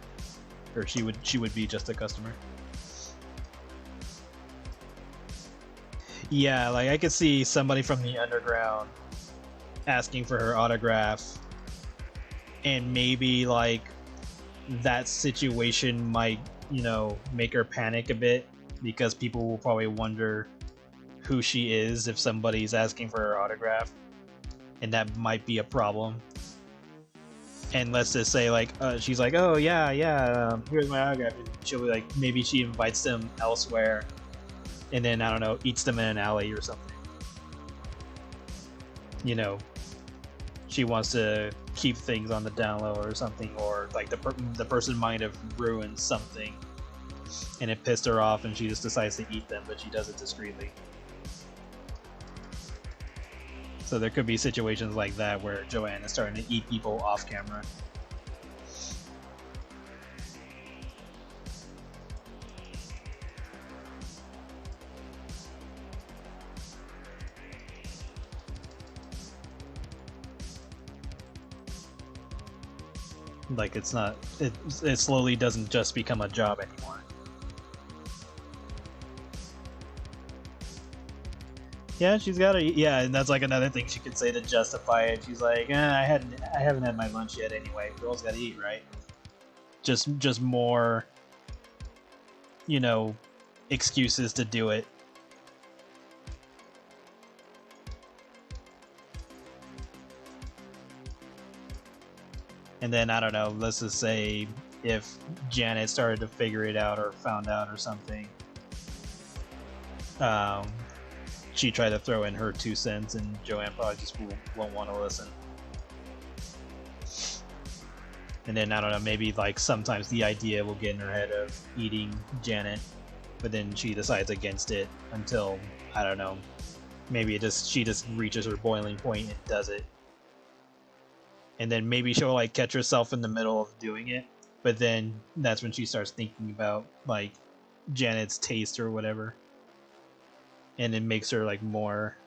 or she would be just a customer. Yeah, like I could see somebody from the underground asking for her autograph, and maybe like that situation might, you know, make her panic a bit, because people will probably wonder who she is if somebody's asking for her autograph, and that might be a problem. And let's just say like she's like, oh yeah, here's my autograph, and she'll be like, maybe she invites them elsewhere, and then I don't know, eats them in an alley or something. You know, she wants to keep things on the down low or something, or like the person might have ruined something and it pissed her off and she just decides to eat them, but she does it discreetly. So there could be situations like that where Joanne is starting to eat people off camera. Like it's not, it slowly doesn't just become a job anymore. Yeah, she's got a, yeah, and that's like another thing she could say to justify it. She's like, I haven't had my lunch yet anyway. Girls gotta eat, right? Just more, you know, excuses to do it. And then, I don't know, let's just say if Janet started to figure it out or found out or something, she tried to throw in her 2 cents and Joanne probably just won't want to listen. And then, I don't know, maybe like sometimes the idea will get in her head of eating Janet, but then she decides against it until, I don't know, maybe she just reaches her boiling point and does it. And then maybe she'll like catch herself in the middle of doing it, but then that's when she starts thinking about like Janet's taste or whatever, and it makes her like more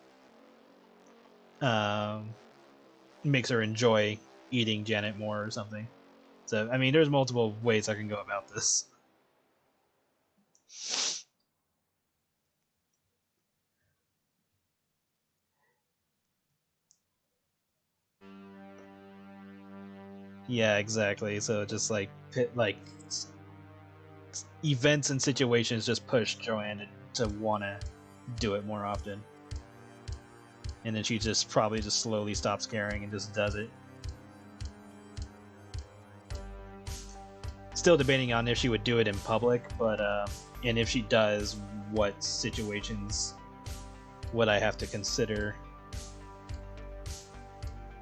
makes her enjoy eating Janet more or something. So I mean, there's multiple ways I can go about this. Yeah, exactly. So just like events and situations just push Joanne to want to do it more often, and then she just probably just slowly stops caring and just does it. Still debating on if she would do it in public, but and if she does, what situations would I have to consider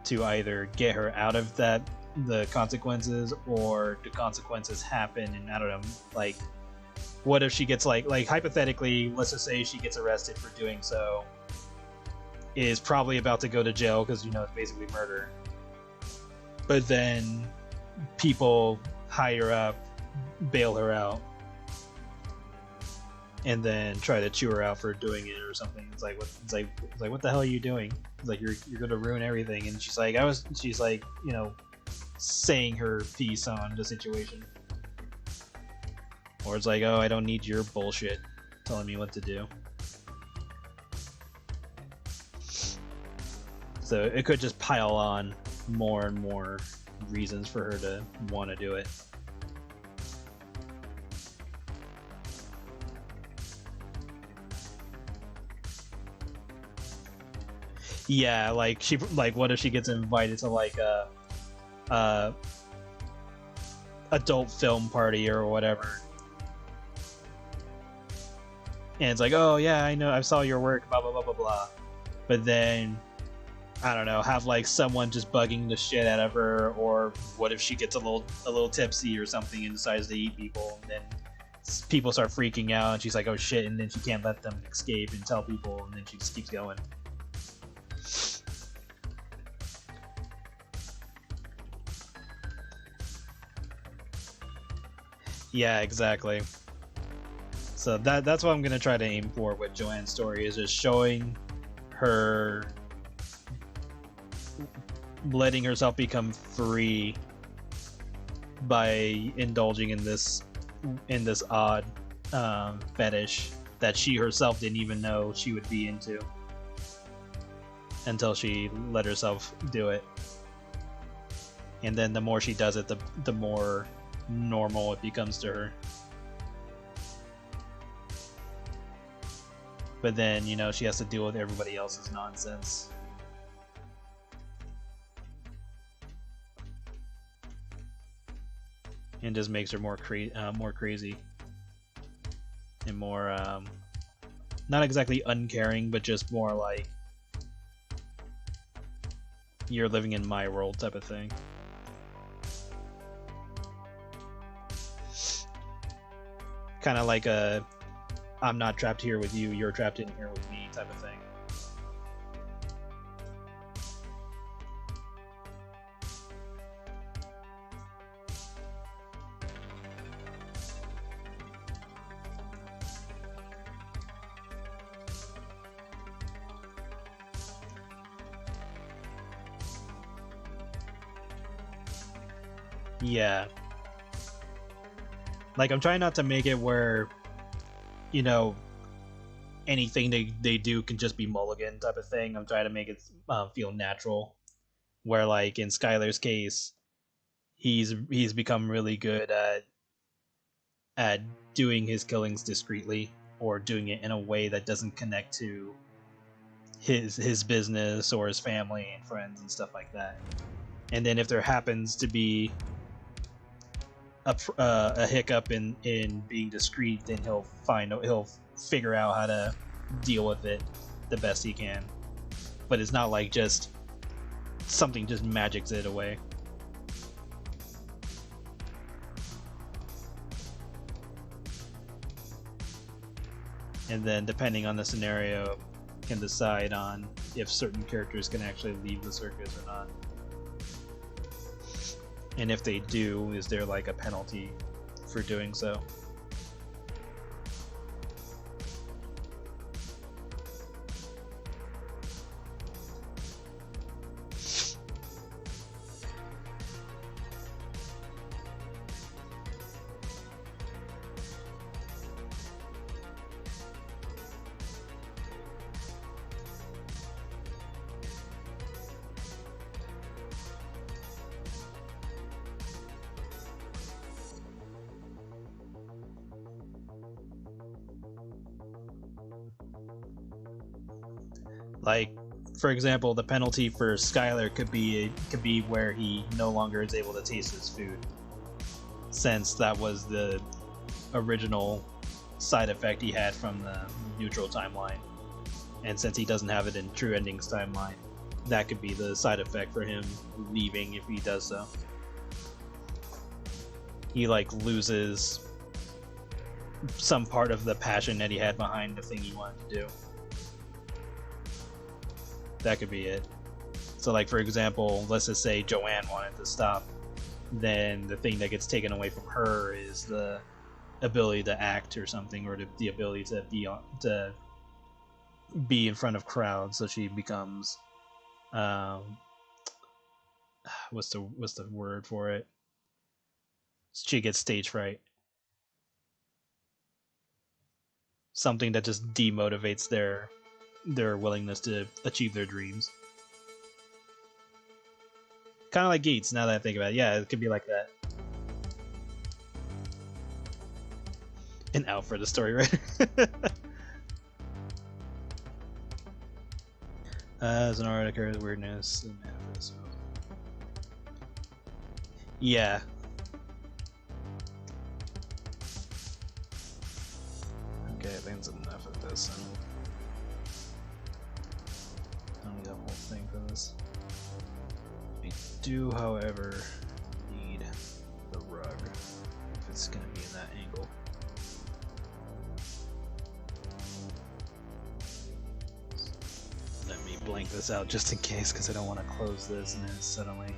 to either get her out of the consequences, or the consequences happen and I don't know, like what if she gets like hypothetically, let's just say she gets arrested for doing so, is probably about to go to jail because, you know, it's basically murder, but then people higher up bail her out and then try to chew her out for doing it or something. It's like what the hell are you doing? It's like you're gonna ruin everything. And she's like, you know, saying her piece on the situation. Or it's like, oh, I don't need your bullshit telling me what to do. So it could just pile on more and more reasons for her to want to do it. Yeah, like what if she gets invited to like a adult film party or whatever, and it's like, oh yeah, I know, I saw your work, blah blah blah blah blah, but then I don't know, have like someone just bugging the shit out of her, or what if she gets a little tipsy or something and decides to eat people, and then people start freaking out and she's like, oh shit, and then she can't let them escape and tell people, and then she just keeps going. Yeah, exactly. So that's what I'm gonna try to aim for with Joanne's story, is just showing her letting herself become free by indulging in this odd fetish that she herself didn't even know she would be into until she let herself do it. And then the more she does it, the more normal it becomes to her. But then, you know, she has to deal with everybody else's nonsense. And just makes her more crazy. And more, not exactly uncaring, but just more like, you're living in my world type of thing. Kind of like a, I'm not trapped here with you, you're trapped in here with me type of thing. Yeah. Like, I'm trying not to make it where, you know, anything they do can just be mulligan type of thing. I'm trying to make it feel natural. Where, like, in Skylar's case, he's become really good at doing his killings discreetly, or doing it in a way that doesn't connect to his business or his family and friends and stuff like that. And then if there happens to be a hiccup in being discreet, then he'll figure out how to deal with it the best he can. But it's not like just something just magics it away. And then depending on the scenario, can decide on if certain characters can actually leave the circus or not. And if they do, is there like a penalty for doing so? Like, for example, the penalty for Skylar could be where he no longer is able to taste his food, since that was the original side effect he had from the neutral timeline, and since he doesn't have it in True Endings timeline, that could be the side effect for him leaving if he does so. He like loses some part of the passion that he had behind the thing he wanted to do. That could be it. So like, for example, let's just say Joanne wanted to stop, then the thing that gets taken away from her is the ability to act or something, or the ability to be in front of crowds, so she becomes what's the word for it? She gets stage fright. Something that just demotivates their willingness to achieve their dreams. Kind of like Gates, now that I think about it. Yeah, it could be like that. And out for the story writer. As an art occurs, weirdness and manifest. Yeah. Okay, I think that's enough of this. I don't need a whole thing for this. I do, however, need the rug if it's going to be in that angle. Let me blank this out just in case, because I don't want to close this and then suddenly.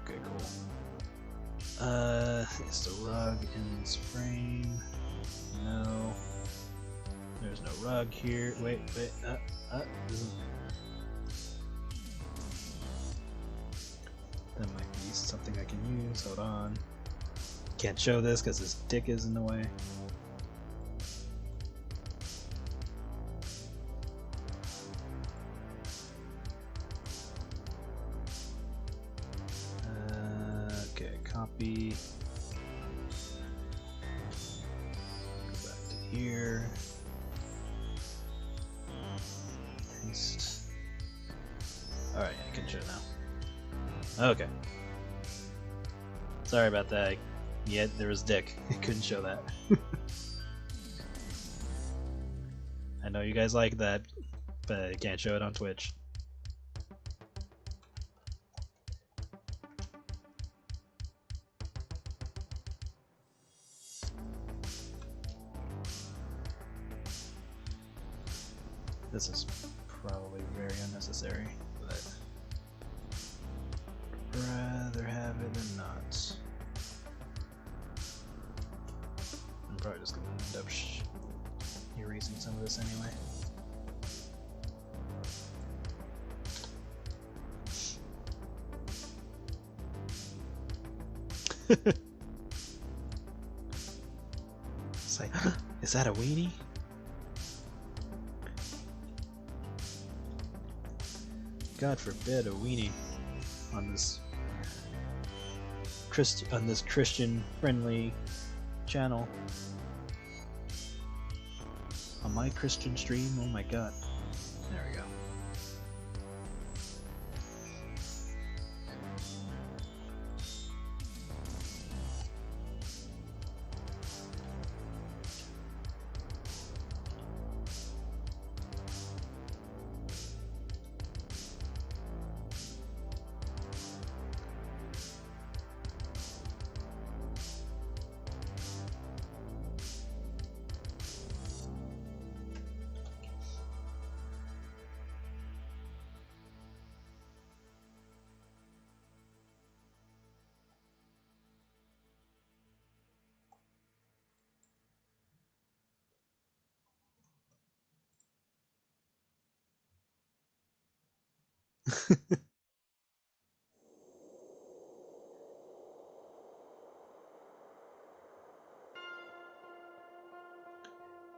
Okay, cool. Is the rug in this frame? No. There's no rug here. Wait. things. Hold on. Can't show this because his dick is in the way. Okay, copy. Go back to here. Paste. Alright, I can show now. Okay. Sorry about that. Yeah, there was dick. I couldn't show that. I know you guys like that, but I can't show it on Twitch. This is probably very unnecessary, but rather have it than not. I'm probably just gonna end up erasing some of this anyway. It's like, is that a weenie? God forbid a weenie on this Christian-friendly channel. On my Christian stream, oh my god. There we go.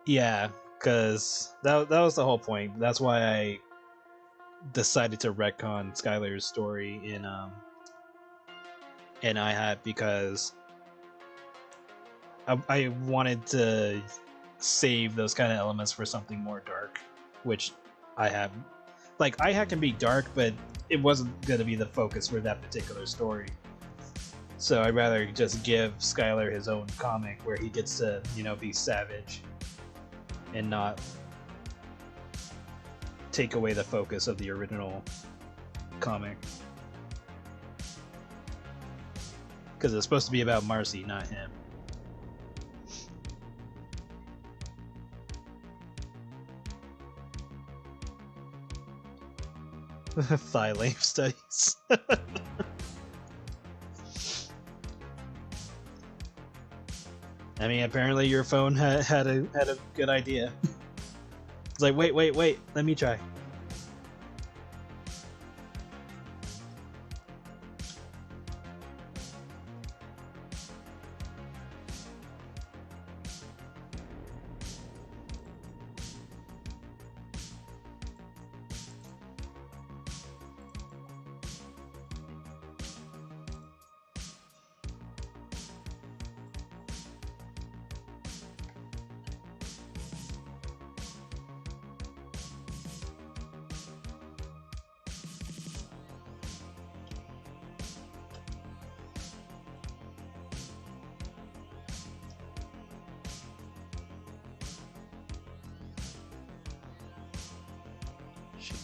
Yeah, because that was the whole point. That's why I decided to retcon Skylar's story in IHAT, because I wanted to save those kind of elements for something more dark, which I have. Like, IHAT can be dark, but it wasn't going to be the focus for that particular story. So I'd rather just give Skylar his own comic where he gets to, you know, be savage and not take away the focus of the original comic. Because it's supposed to be about Marcy, not him. Thigh length studies. I mean, apparently your phone had a good idea. It's like, wait, let me try.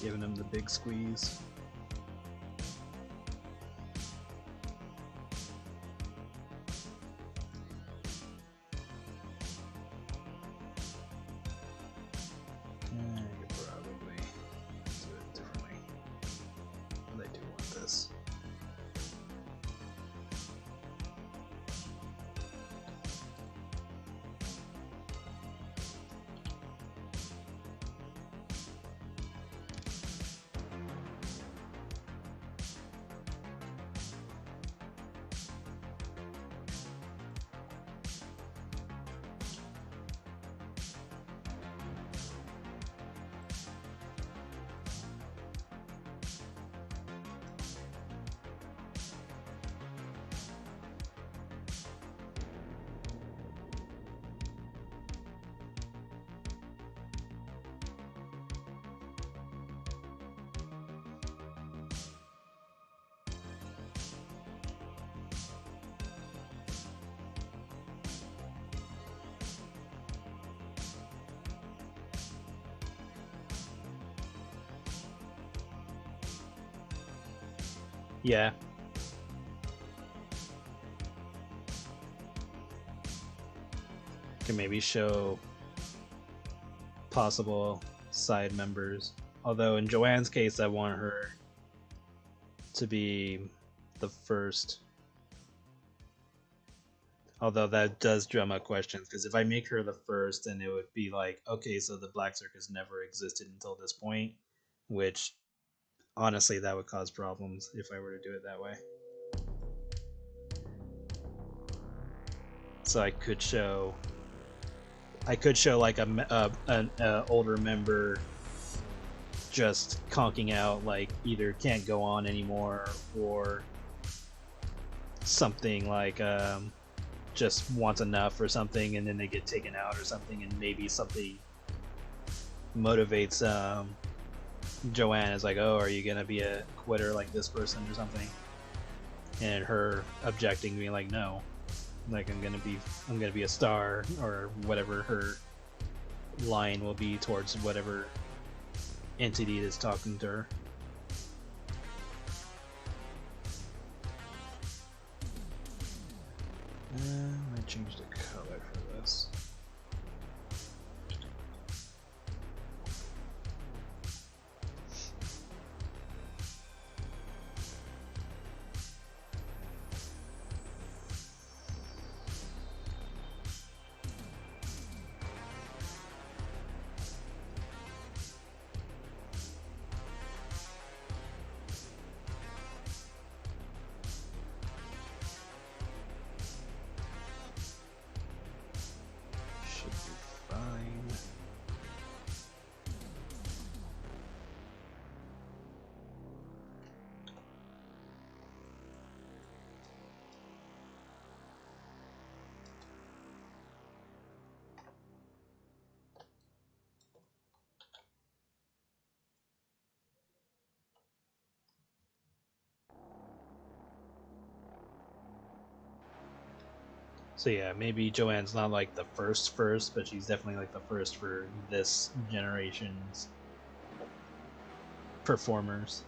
Giving him the big squeeze. I could probably do it differently, but I do want this. Yeah. Can maybe show possible side members. Although in Joanne's case, I want her to be the first. Although that does drum up questions, because if I make her the first, then it would be like, okay, so the Black Circus never existed until this point, which honestly, that would cause problems if I were to do it that way. So I could show like an older member just conking out, like either can't go on anymore or something like just wants enough or something, and then they get taken out or something, and maybe something motivates Joanne is like, oh, are you gonna be a quitter like this person or something? And her objecting, being like, no, like I'm gonna be a star, or whatever her line will be towards whatever entity is talking to her. I might change the color for this. Should be fine. So yeah, maybe Joanne's not like the first, but she's definitely like the first for this generation's performers.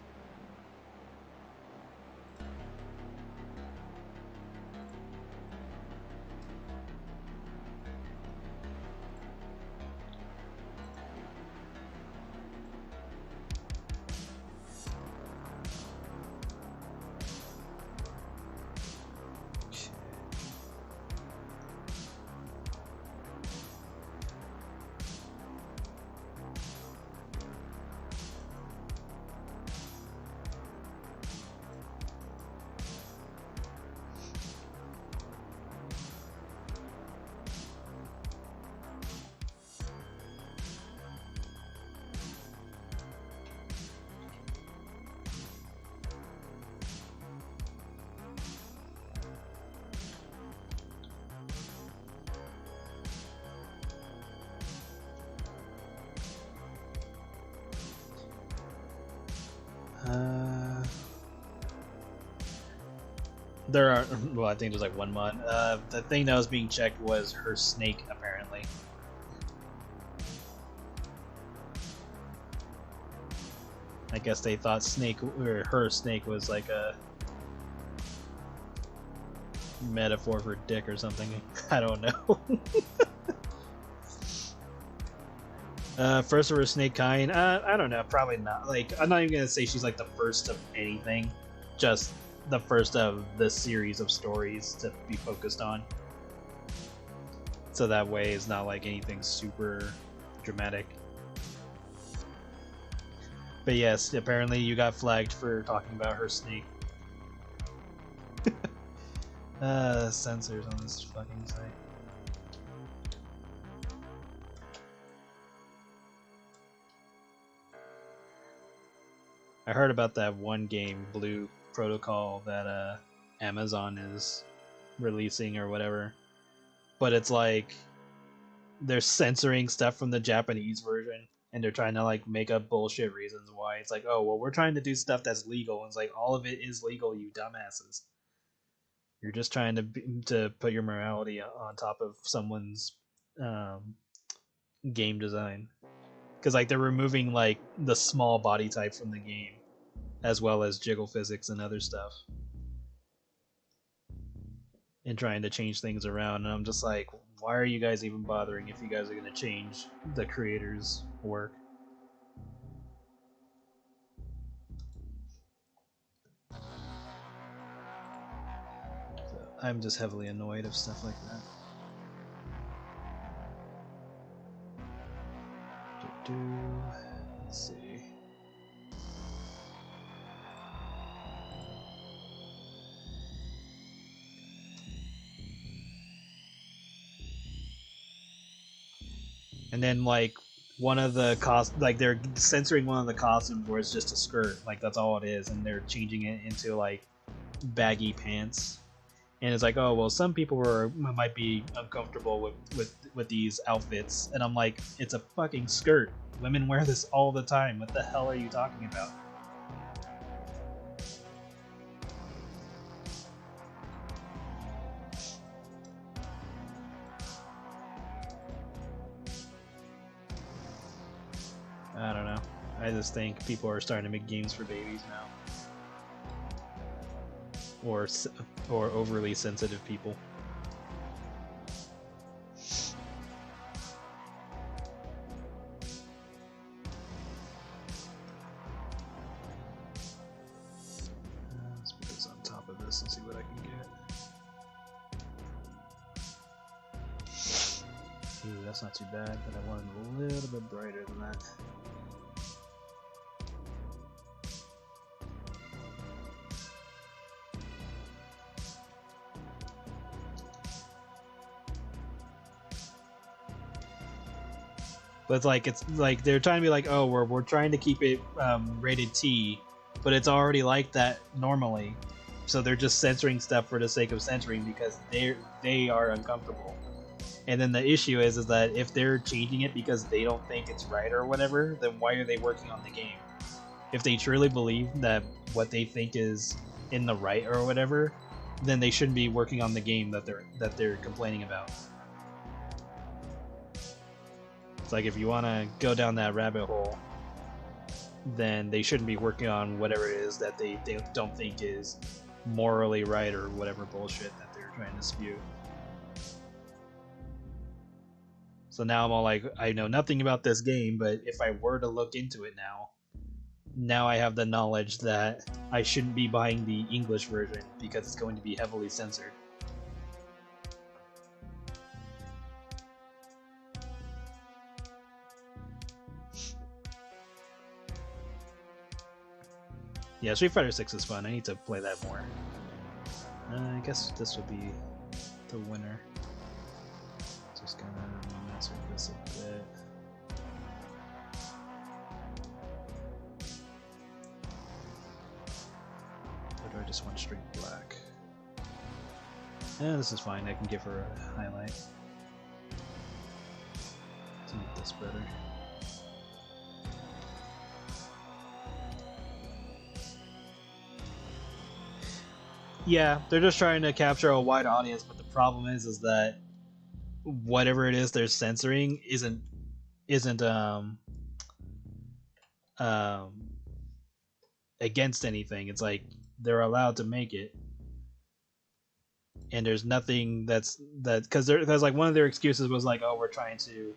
There are, well, I think there's like one mod. The thing that was being checked was her snake, apparently. I guess they thought snake, or her snake, was like a metaphor for dick or something. I don't know. First of her snake kind, I don't know, probably not. Like, I'm not even gonna say she's like the first of anything, just the first of the series of stories to be focused on. So that way it's not like anything super dramatic. But yes, apparently you got flagged for talking about her snake. Censors on this fucking site. I heard about that one game, Blue Protocol, that Amazon is releasing or whatever. But it's like they're censoring stuff from the Japanese version, and they're trying to like make up bullshit reasons why. It's like, oh well, we're trying to do stuff that's legal. And it's like, all of it is legal, you dumbasses. You're just trying to put your morality on top of someone's game design. Because like they're removing like the small body type from the game, as well as jiggle physics and other stuff, and trying to change things around. And I'm just like, why are you guys even bothering if you guys are going to change the creators' work? So I'm just heavily annoyed of stuff like that. Let's see. And then like one of the like they're censoring one of the costumes where it's just a skirt, like that's all it is, and they're changing it into like baggy pants. And it's like, oh well, some people might be uncomfortable with these outfits, and I'm like, it's a fucking skirt. Women wear this all the time. What the hell are you talking about? I don't know. I just think people are starting to make games for babies now, or overly sensitive people. Let's put this on top of this and see what I can get. Ooh, that's not too bad, but I want it a little bit brighter than that. But it's like they're trying to be like, oh, we're trying to keep it rated T, but it's already like that normally. So they're just censoring stuff for the sake of censoring because they are uncomfortable. And then the issue is that if they're changing it because they don't think it's right or whatever, then why are they working on the game? If they truly believe that what they think is in the right or whatever, then they shouldn't be working on the game that they're complaining about. Like if you want to go down that rabbit hole, then they shouldn't be working on whatever it is that they don't think is morally right or whatever bullshit that they're trying to spew. So now I'm all like, I know nothing about this game, but if I were to look into it now I have the knowledge that I shouldn't be buying the English version because it's going to be heavily censored. Yeah, Street Fighter 6 is fun. I need to play that more. I guess this would be the winner. Just gonna mess with this a bit. Or do I just want straight black? Yeah, this is fine. I can give her a highlight to make this better. Yeah, they're just trying to capture a wide audience, but the problem is that whatever it is they're censoring isn't against anything. It's like they're allowed to make it, and there's nothing because like one of their excuses was like, oh, we're trying to,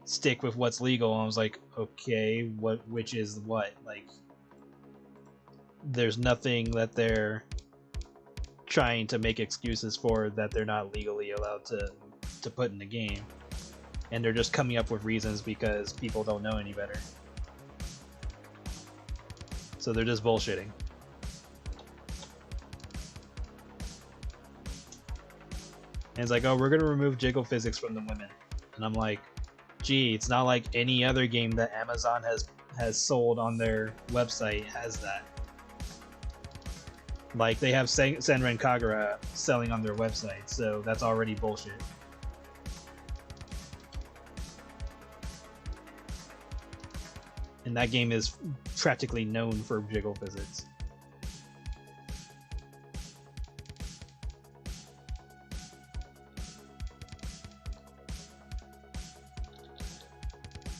stick with what's legal. And I was like, okay, which is what? Like, there's nothing that they're trying to make excuses for that they're not legally allowed to put in the game, and they're just coming up with reasons because people don't know any better. So they're just bullshitting. And it's like, oh, we're gonna remove jiggle physics from the women, and I'm like, gee, it's not like any other game that Amazon has sold on their website has that. Like, they have Senran Kagura selling on their website, so that's already bullshit. And that game is practically known for jiggle physics.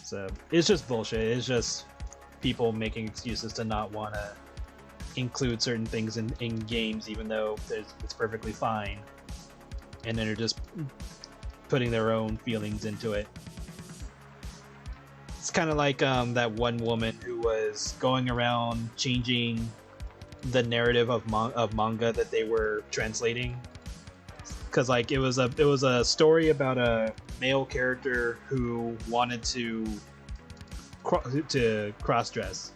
So, it's just bullshit. It's just people making excuses to not want to include certain things in games, even though it's perfectly fine, and then they're just putting their own feelings into it. It's kind of like that one woman who was going around changing the narrative of manga that they were translating, because like it was a story about a male character who wanted to cross-dress.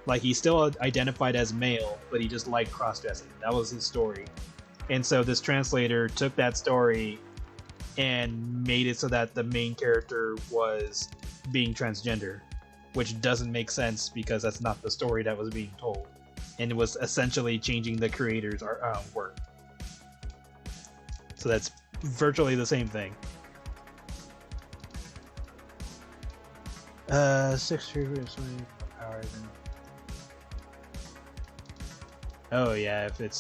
Like, he still identified as male, but he just liked cross-dressing. That was his story. And so this translator took that story and made it so that the main character was being transgender, which doesn't make sense because that's not the story that was being told. And it was essentially changing the creator's work. So that's virtually the same thing. 6 triggers powers. Oh yeah, if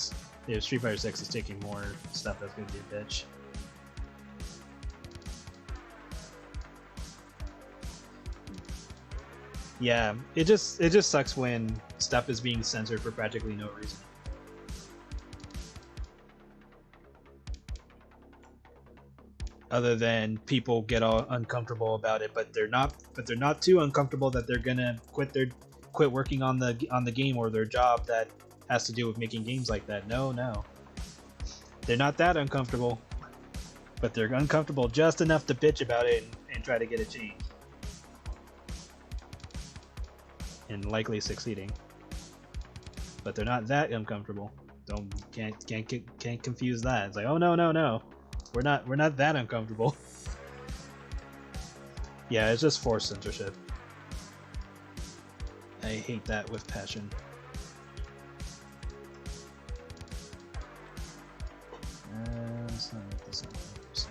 Street Fighter 6 is taking more stuff, that's gonna be a bitch. Yeah, it just sucks when stuff is being censored for practically no reason. Other than people get all uncomfortable about it, but they're not too uncomfortable that they're gonna quit working on the game or their job that has to do with making games like that. No. They're not that uncomfortable, but they're uncomfortable just enough to bitch about it and try to get it changed. And likely succeeding. But they're not that uncomfortable. Can't confuse that. It's like, oh no. We're not that uncomfortable. Yeah, it's just forced censorship. I hate that with passion. Let's not make this 100%.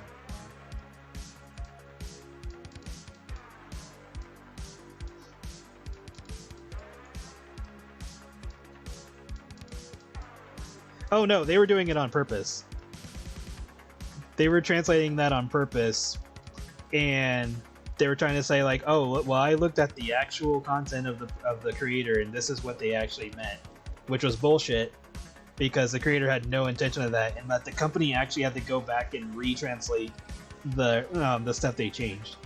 Oh no, they were doing it on purpose. They were translating that on purpose, and they were trying to say like, oh, well, I looked at the actual content of the creator, and this is what they actually meant, which was bullshit, because the creator had no intention of that, and that the company actually had to go back and retranslate the stuff they changed.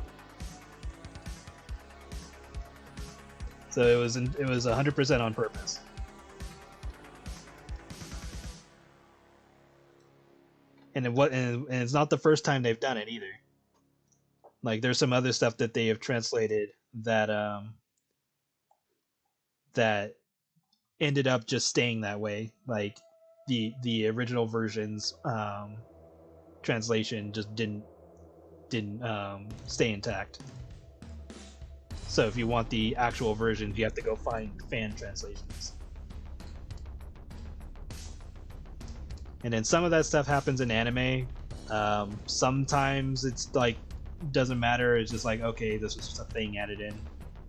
So it was 100% on purpose. And it's not the first time they've done it either. Like, there's some other stuff that they have translated that that ended up just staying that way. Like the original version's translation just didn't stay intact. So if you want the actual versions, you have to go find fan translations. And then some of that stuff happens in anime. Sometimes it's like, doesn't matter, it's just like, okay, this was just a thing added in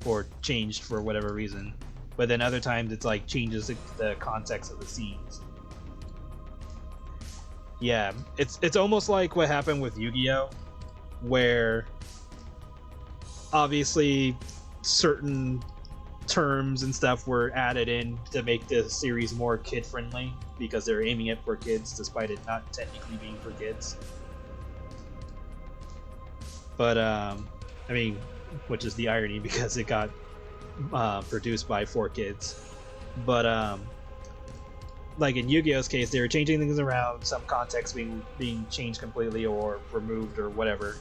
or changed for whatever reason. But then other times it's like changes the context of the scenes. Yeah, it's almost like what happened with Yu-Gi-Oh, where obviously certain terms and stuff were added in to make the series more kid-friendly, because they're aiming it for kids despite it not technically being for kids. But I mean, which is the irony, because it got produced by 4 kids. But like in Yu-Gi-Oh's case, they were changing things around, some context being changed completely or removed or whatever.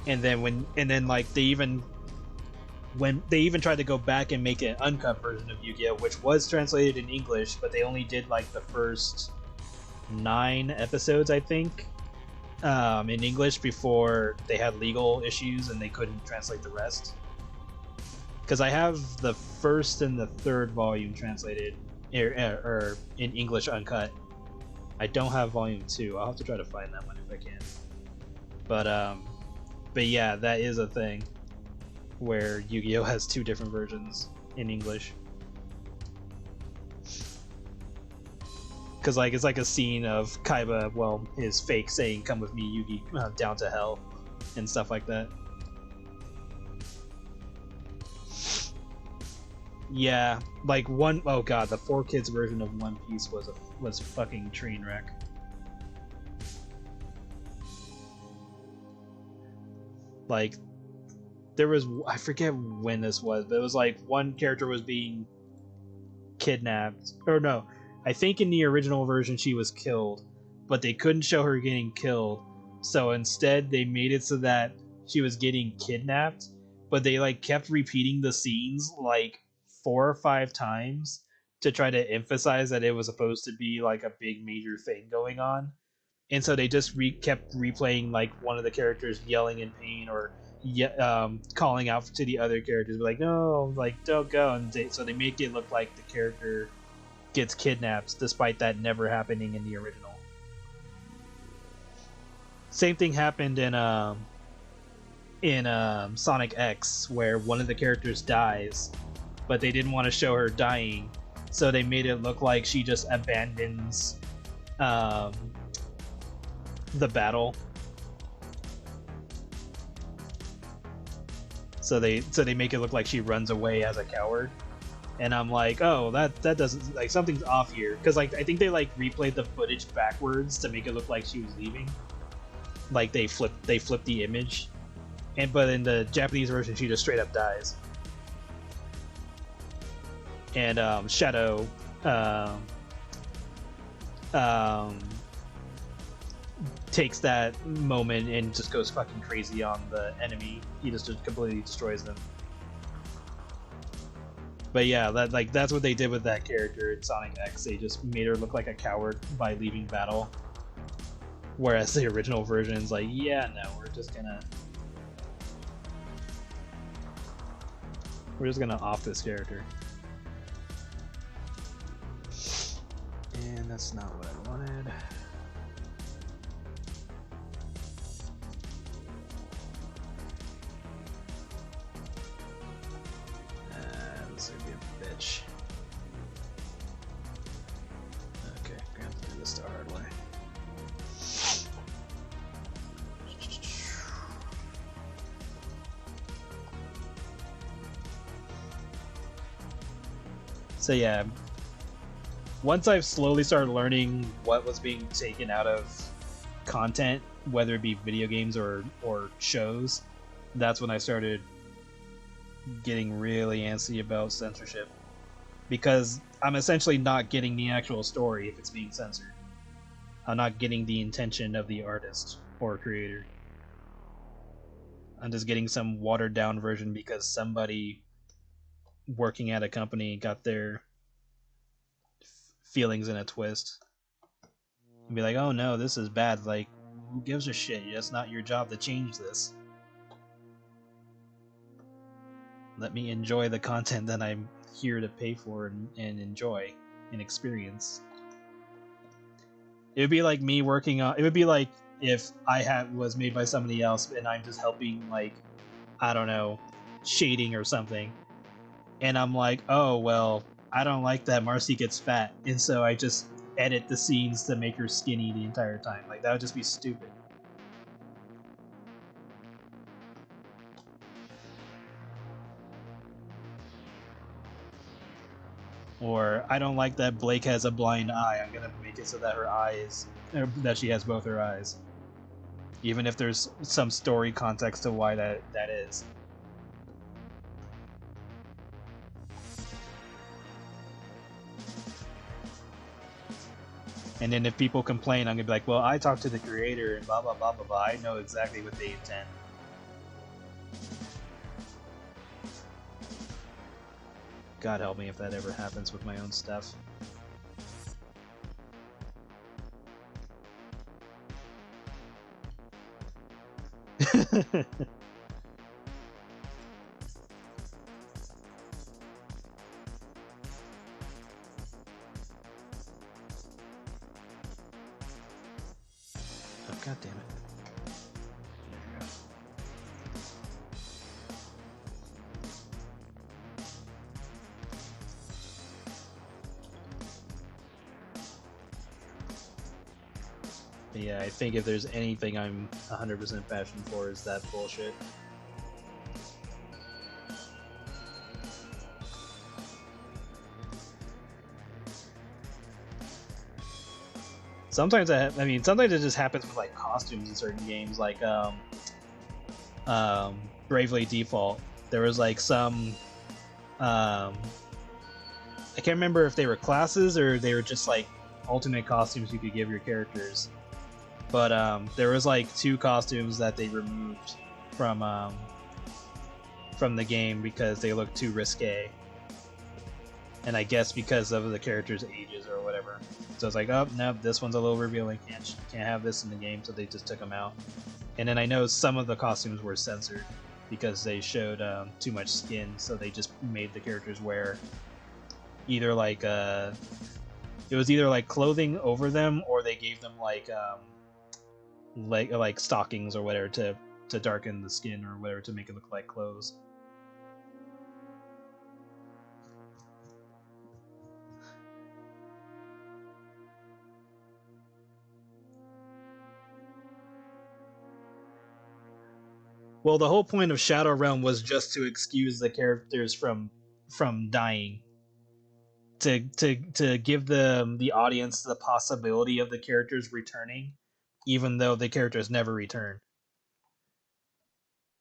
And then like they even tried to go back and make an uncut version of Yu-Gi-Oh, which was translated in English, but they only did like the first 9 episodes, I think, in English before they had legal issues and they couldn't translate the rest. Because I have the first and the third volume translated or in English uncut. I don't have volume 2. I'll have to try to find that one if I can. But yeah, that is a thing where Yu-Gi-Oh has 2 different versions in English. Because like it's like a scene of Kaiba, well, his fake saying "Come with me, Yugi, down to hell," and stuff like that. Yeah, like oh god, the 4Kids version of One Piece was a fucking train wreck. Like, there was, I forget when this was, but it was like one character was being kidnapped, or no, I think in the original version she was killed, but they couldn't show her getting killed, so instead they made it so that she was getting kidnapped, but they like kept repeating the scenes like 4 or 5 times to try to emphasize that it was supposed to be like a big major thing going on. And so they just kept replaying like one of the characters yelling in pain or calling out to the other characters, like, no, like, don't go. And so they make it look like the character gets kidnapped, despite that never happening in the original. Same thing happened in Sonic X, where one of the characters dies, but they didn't want to show her dying, so they made it look like she just abandons the battle. So they make it look like she runs away as a coward, and I'm like, oh, that doesn't, like, something's off here, because like I think they like replayed the footage backwards to make it look like she was leaving, like they flipped the image, but in the Japanese version she just straight up dies. And Shadow takes that moment and just goes fucking crazy on the enemy. He just completely destroys them. But yeah, that's what they did with that character in Sonic X. They just made her look like a coward by leaving battle. Whereas the original version's like, yeah, no, we're just gonna off this character. And that's not what I wanted. This would be a bitch. Okay, gonna have to do this the hard way. So yeah, once I've slowly started learning what was being taken out of content, whether it be video games or shows, that's when I started getting really antsy about censorship, because I'm essentially not getting the actual story if it's being censored. I'm not getting the intention of the artist or creator. I'm just getting some watered down version because somebody working at a company got their feelings in a twist and be like, oh no, this is bad. Like, who gives a shit? It's not your job to change this. Let me enjoy the content that I'm here to pay for and enjoy and experience. It would be like me working on, it would be like if I was made by somebody else and I'm just helping, like, I don't know, shading or something, and I'm like, oh well, I don't like that Marcy gets fat, and so I just edit the scenes to make her skinny the entire time. Like, that would just be stupid. Or, I don't like that Blake has a blind eye, I'm gonna make it so that that she has both her eyes. Even if there's some story context to why that is. And then if people complain, I'm gonna be like, well, I talked to the creator and blah blah blah blah blah, I know exactly what they intend. God help me if that ever happens with my own stuff. Oh, God damn it. There we go. But yeah, I think if there's anything I'm 100% passionate for, is that bullshit. Sometimes I mean, sometimes it just happens with like costumes in certain games, like Bravely Default. There was like some, I can't remember if they were classes or they were just like alternate costumes you could give your characters. But there was like 2 costumes that they removed from the game because they looked too risque. And I guess because of the characters' ages or whatever. So it's like, oh no, this one's a little revealing. Can't have this in the game, so they just took them out. And then I know some of the costumes were censored because they showed too much skin, so they just made the characters wear either like it was either like clothing over them, or they gave them like stockings or whatever to darken the skin or whatever to make it look like clothes. Well, the whole point of Shadow Realm was just to excuse the characters from dying, to give the audience the possibility of the characters returning, even though the characters never return.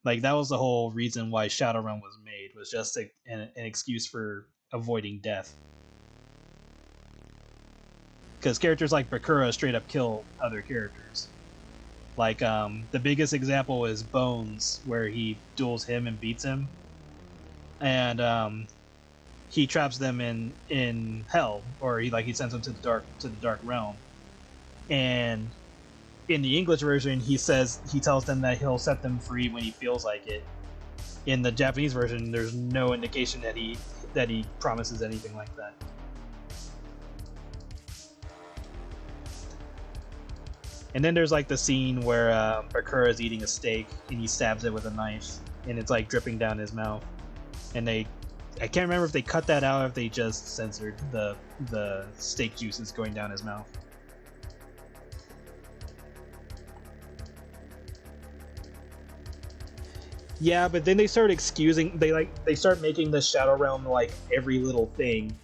Like that was the whole reason why Shadow Realm was made, was just an excuse for avoiding death. Because characters like Bakura straight up kill other characters. Like, the biggest example is Bones, where he duels him and beats him. And, he traps them in hell, or he sends them to the dark realm. And in the English version, he tells them that he'll set them free when he feels like it. In the Japanese version, there's no indication that he promises anything like that. And then there's like the scene where Bakura is eating a steak and he stabs it with a knife and it's like dripping down his mouth. And I can't remember if they cut that out or if they just censored the steak juices going down his mouth. Yeah, but then they start excusing, they start making the Shadow Realm like every little thing.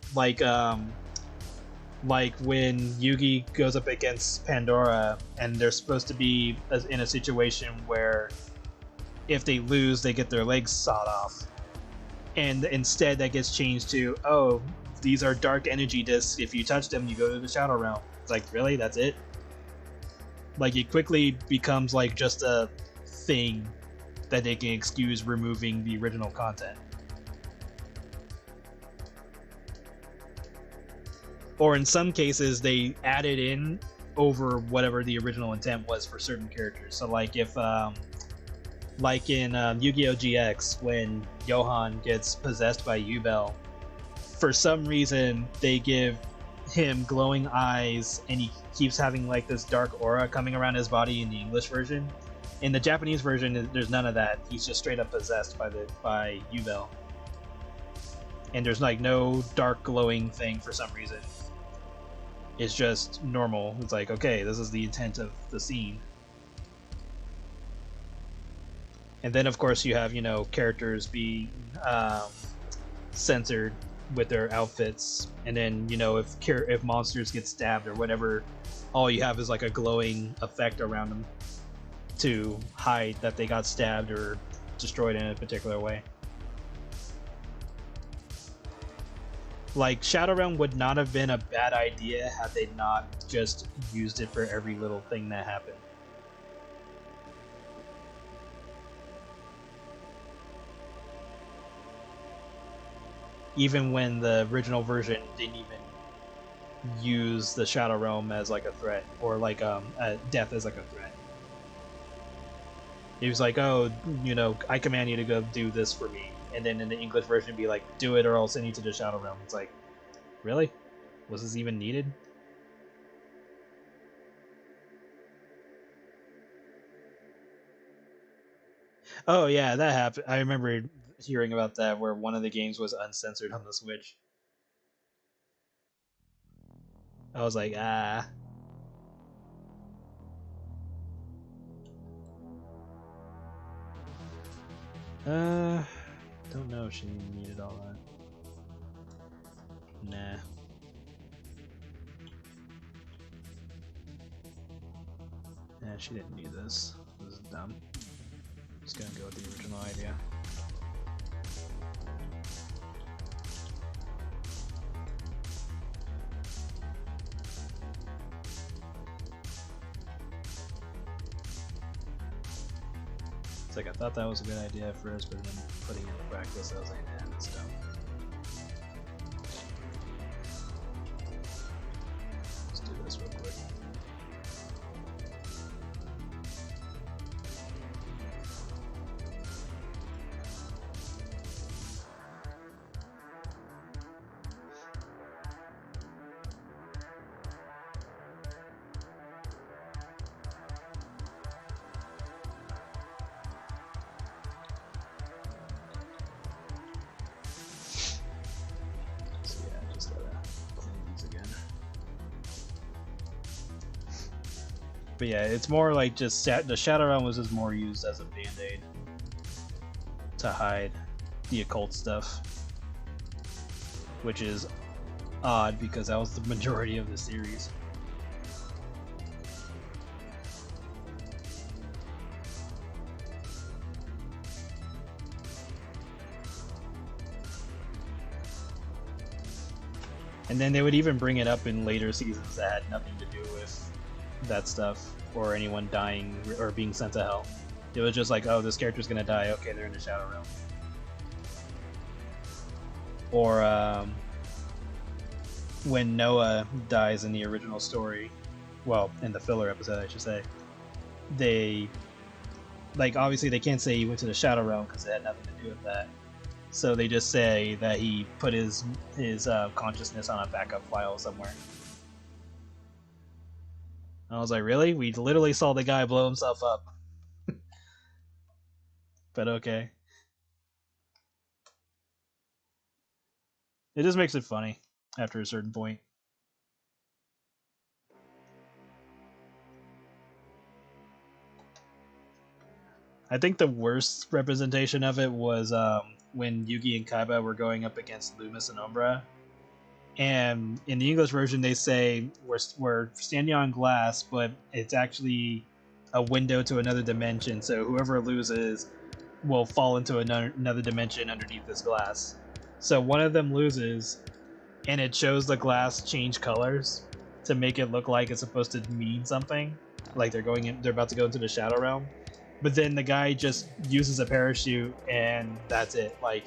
Like when Yugi goes up against Pandora and they're supposed to be in a situation where if they lose, they get their legs sawed off. And instead that gets changed to, oh, these are dark energy discs. If you touch them, you go to the Shadow Realm. It's like, really? That's it? Like, it quickly becomes like just a thing that they can excuse removing the original content. Or in some cases, they added in over whatever the original intent was for certain characters. So like if, like in Yu-Gi-Oh! GX, when Johan gets possessed by Yubel, for some reason they give him glowing eyes and he keeps having like this dark aura coming around his body in the English version. In the Japanese version, there's none of that. He's just straight up possessed by Yubel. And there's like no dark glowing thing for some reason. It's just normal. It's like, okay, this is the intent of the scene. And then, of course, you have, characters being censored with their outfits. And then, if monsters get stabbed or whatever, all you have is like a glowing effect around them to hide that they got stabbed or destroyed in a particular way. Like, Shadow Realm would not have been a bad idea had they not just used it for every little thing that happened. Even when the original version didn't even use the Shadow Realm as like a threat, or like death as like a threat. He was like, oh, I command you to go do this for me. And then in the English version, be like, do it or I'll send you to the Shadow Realm. It's like, really? Was this even needed? Oh yeah, that happened. I remember hearing about that, where one of the games was uncensored on the Switch. I was like, ah. Don't know if she needed all that. Nah. she didn't need this. This is dumb. Just gonna go with the original idea. It's like I thought that was a good idea at first, but then putting it in practice, I was like, nah, that's dumb. Let's do this real quick. But yeah, it's more like just the Shadow Realm was just more used as a band-aid to hide the occult stuff, which is odd because that was the majority of the series. And then they would even bring it up in later seasons that had nothing to do with that stuff or anyone dying or being sent to hell. It was just like, oh, this character's gonna die, okay, they're in the Shadow Realm. Or when Noah dies in the original story, well, in the filler episode I should say, they, like, obviously they can't say he went to the Shadow Realm because it had nothing to do with that. So they just say that he put his consciousness on a backup file somewhere. I was like, really? We literally saw the guy blow himself up. But okay. It just makes it funny after a certain point. I think the worst representation of it was when Yugi and Kaiba were going up against Loomis and Umbra. And in the English version, they say we're standing on glass, but it's actually a window to another dimension. So whoever loses will fall into another dimension underneath this glass. So one of them loses, and it shows the glass change colors to make it look like it's supposed to mean something, like they're about to go into the Shadow Realm. But then the guy just uses a parachute, and that's it. Like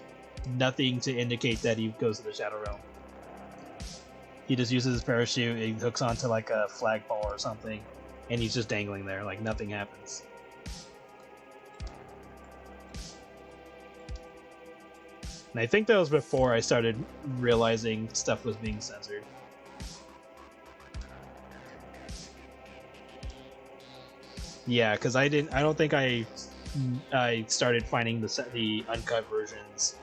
nothing to indicate that he goes to the Shadow Realm. He just uses his parachute, he hooks onto like a flagpole or something, and he's just dangling there, like nothing happens. And I think that was before I started realizing stuff was being censored. Yeah, because I don't think I started finding the uncut versions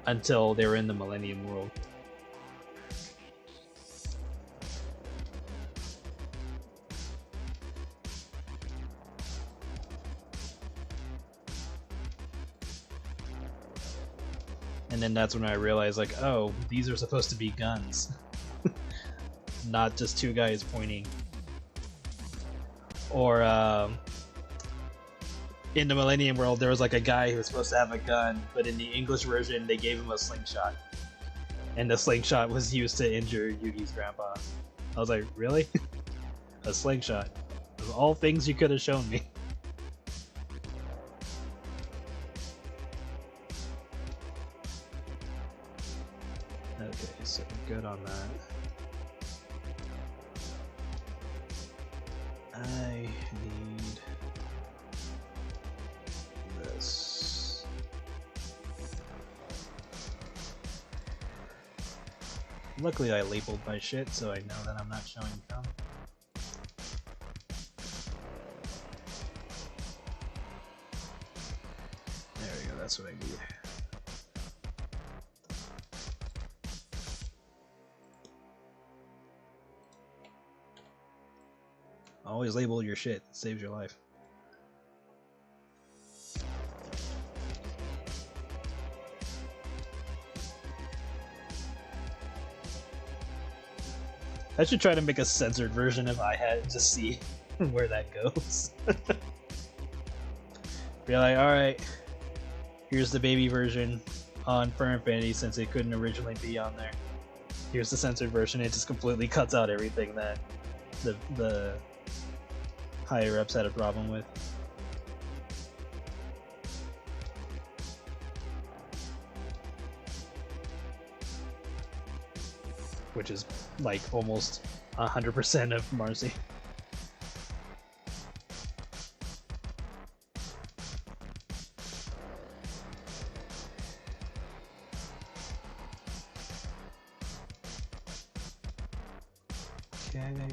until they were in the Millennium World. And then that's when I realized, like, oh, these are supposed to be guns. Not just two guys pointing. Or, in the Millennium World, there was like a guy who was supposed to have a gun, but in the English version, they gave him a slingshot. And the slingshot was used to injure Yugi's grandpa. I was like, really? A slingshot? Of all things you could have shown me. Okay, so good on that. I need this. Luckily I labeled my shit so I know that I'm not showing film. There we go, that's what I need. Always label your shit, it saves your life. I should try to make a censored version if I had to see where that goes. Be like, alright, here's the baby version on For Infinity since it couldn't originally be on there. Here's the censored version. It just completely cuts out everything that the higher ups had a problem with. Which is like almost 100% of Marcy. Okay.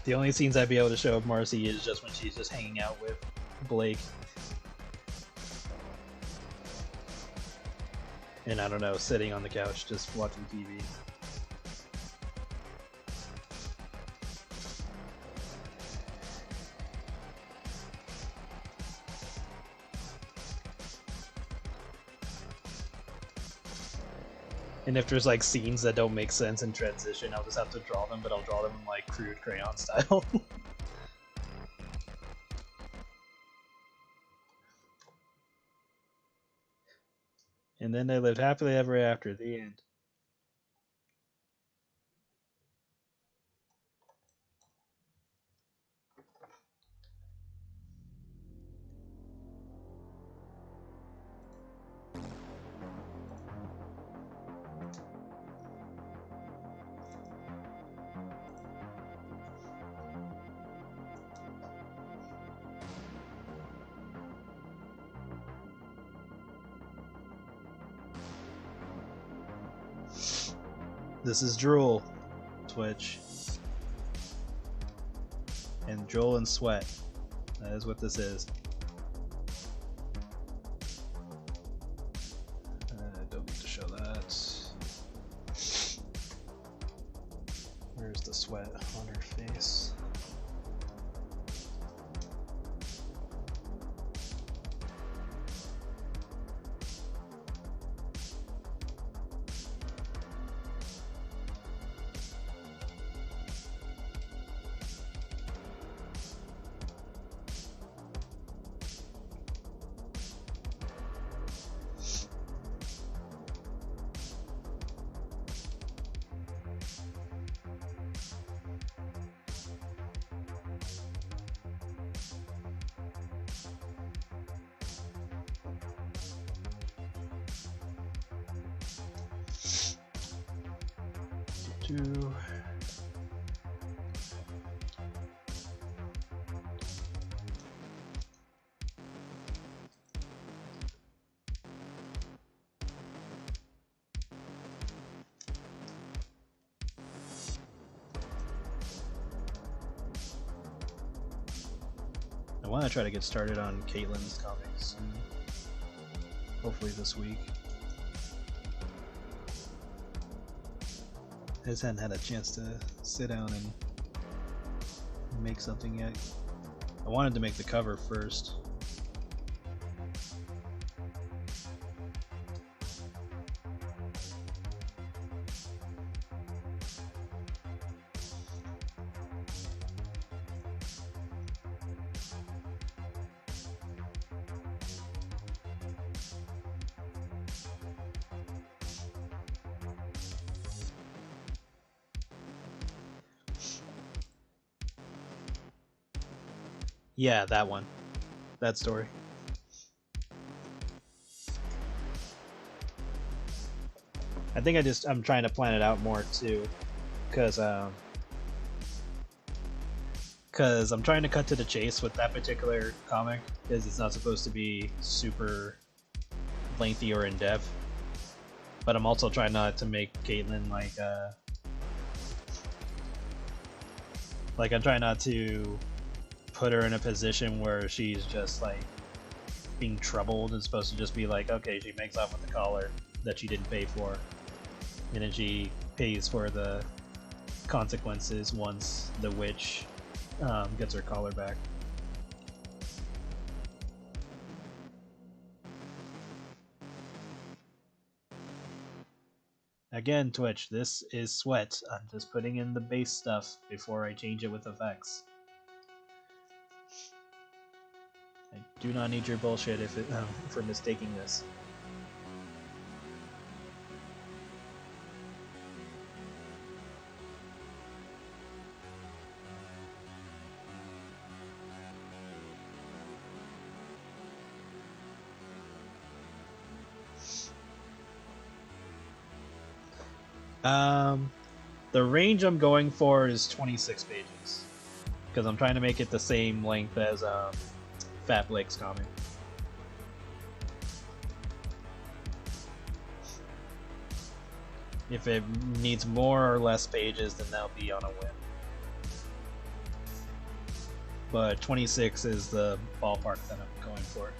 The only scenes I'd be able to show of Marcy is just when she's just hanging out with Blake. And I don't know, sitting on the couch just watching TV. And if there's like scenes that don't make sense in transition, I'll just have to draw them, but I'll draw them in like crude crayon style. And then they lived happily ever after, the end. This is Drool, Twitch. And Drool and Sweat. That is what this is. Don't need to show that. Where's the sweat on her face? Do I want to try to get started on Caitlin's comics soon. Hopefully this week. I just hadn't had a chance to sit down and make something yet. I wanted to make the cover first. Yeah, that one. That story. I think I'm trying to plan it out more too, because I'm trying to cut to the chase with that particular comic, because it's not supposed to be super lengthy or in depth. But I'm also trying not to make Caitlin like I'm trying not to put her in a position where she's just like being troubled. It's supposed to just be like, okay, she makes off with the collar that she didn't pay for, and then she pays for the consequences once the witch gets her collar back. Again, Twitch, this is sweat. I'm just putting in the base stuff before I change it with effects. I do not need your bullshit if it, for mistaking this. The range I'm going for is 26 pages, because I'm trying to make it the same length as Fat Blake's comic. If it needs more or less pages, then that'll be on a whim. But 26 is the ballpark that I'm going for.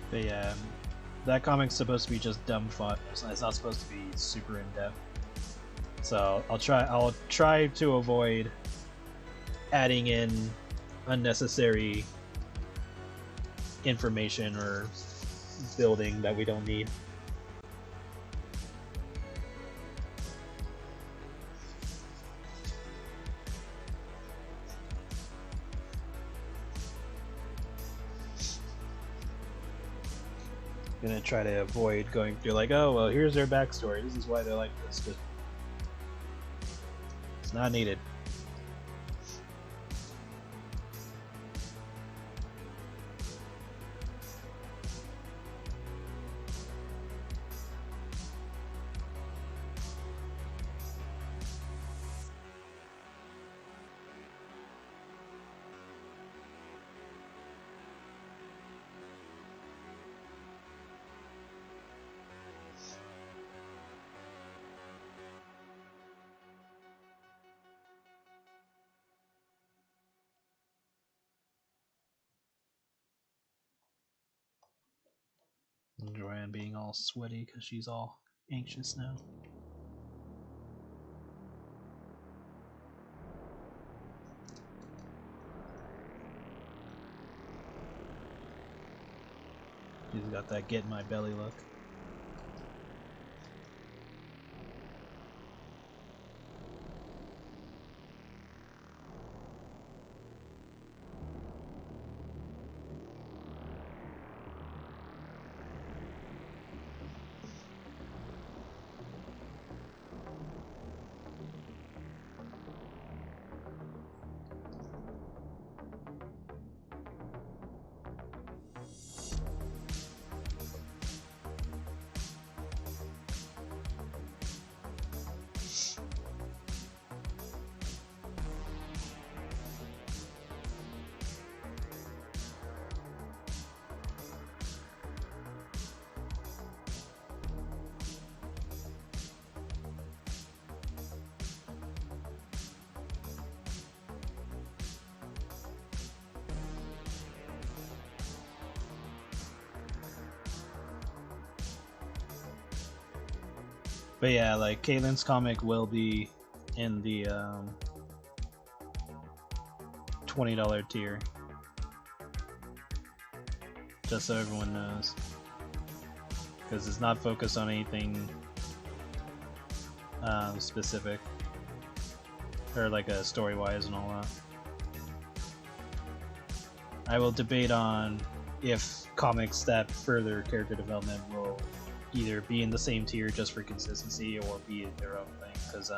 But yeah, that comic's supposed to be just dumb fun. It's not supposed to be super in depth. So I'll try to avoid adding in unnecessary information or building that we don't need. Gonna try to avoid going through like, oh well, here's their backstory, this is why they're like this, but it's not needed. Joanne being all sweaty because she's all anxious now. She's got that get in my belly look. But yeah, like Caitlin's comic will be in the $20 tier, just so everyone knows, because it's not focused on anything specific or like a story-wise and all that. I will debate on if comics that further character development will either be in the same tier just for consistency or be their own thing, because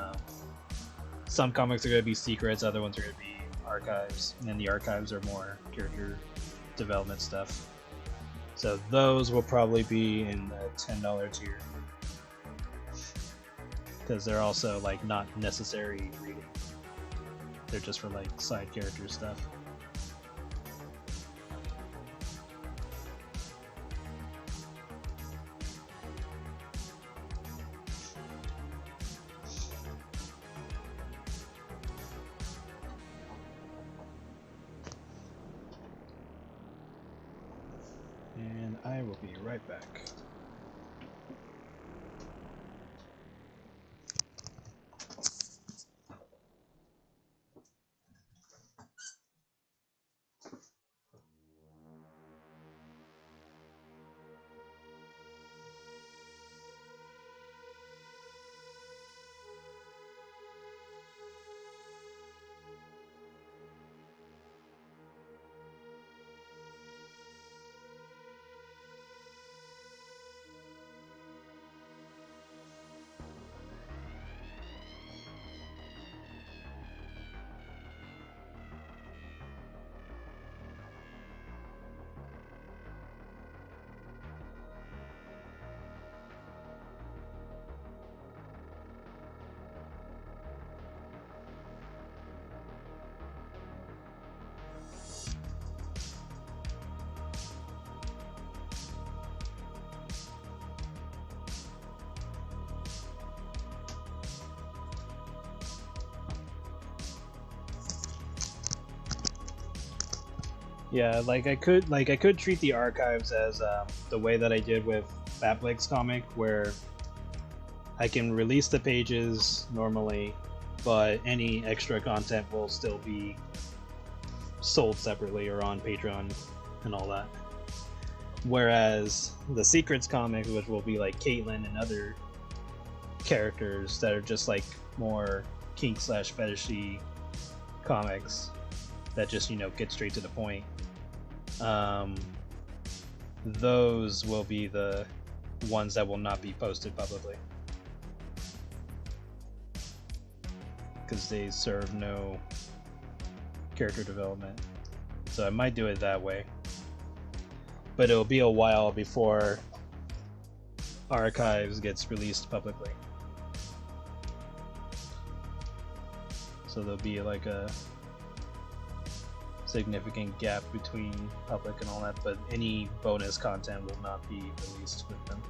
some comics are going to be secrets, other ones are going to be archives, and the archives are more character development stuff. So those will probably be in the $10 tier. Because they're also like not necessary reading. They're just for like side character stuff. And I will be right back. Yeah, I could treat the archives as the way that I did with Batfleck's comic, where I can release the pages normally, but any extra content will still be sold separately or on Patreon and all that. Whereas the Secrets comic, which will be like Caitlyn and other characters that are just like more kink/fetishy comics that just, get straight to the point. Those will be the ones that will not be posted publicly, because they serve no character development. So I might do it that way, but it'll be a while before Archives gets released publicly. So there'll be like a significant gap between public and all that, but any bonus content will not be released with them.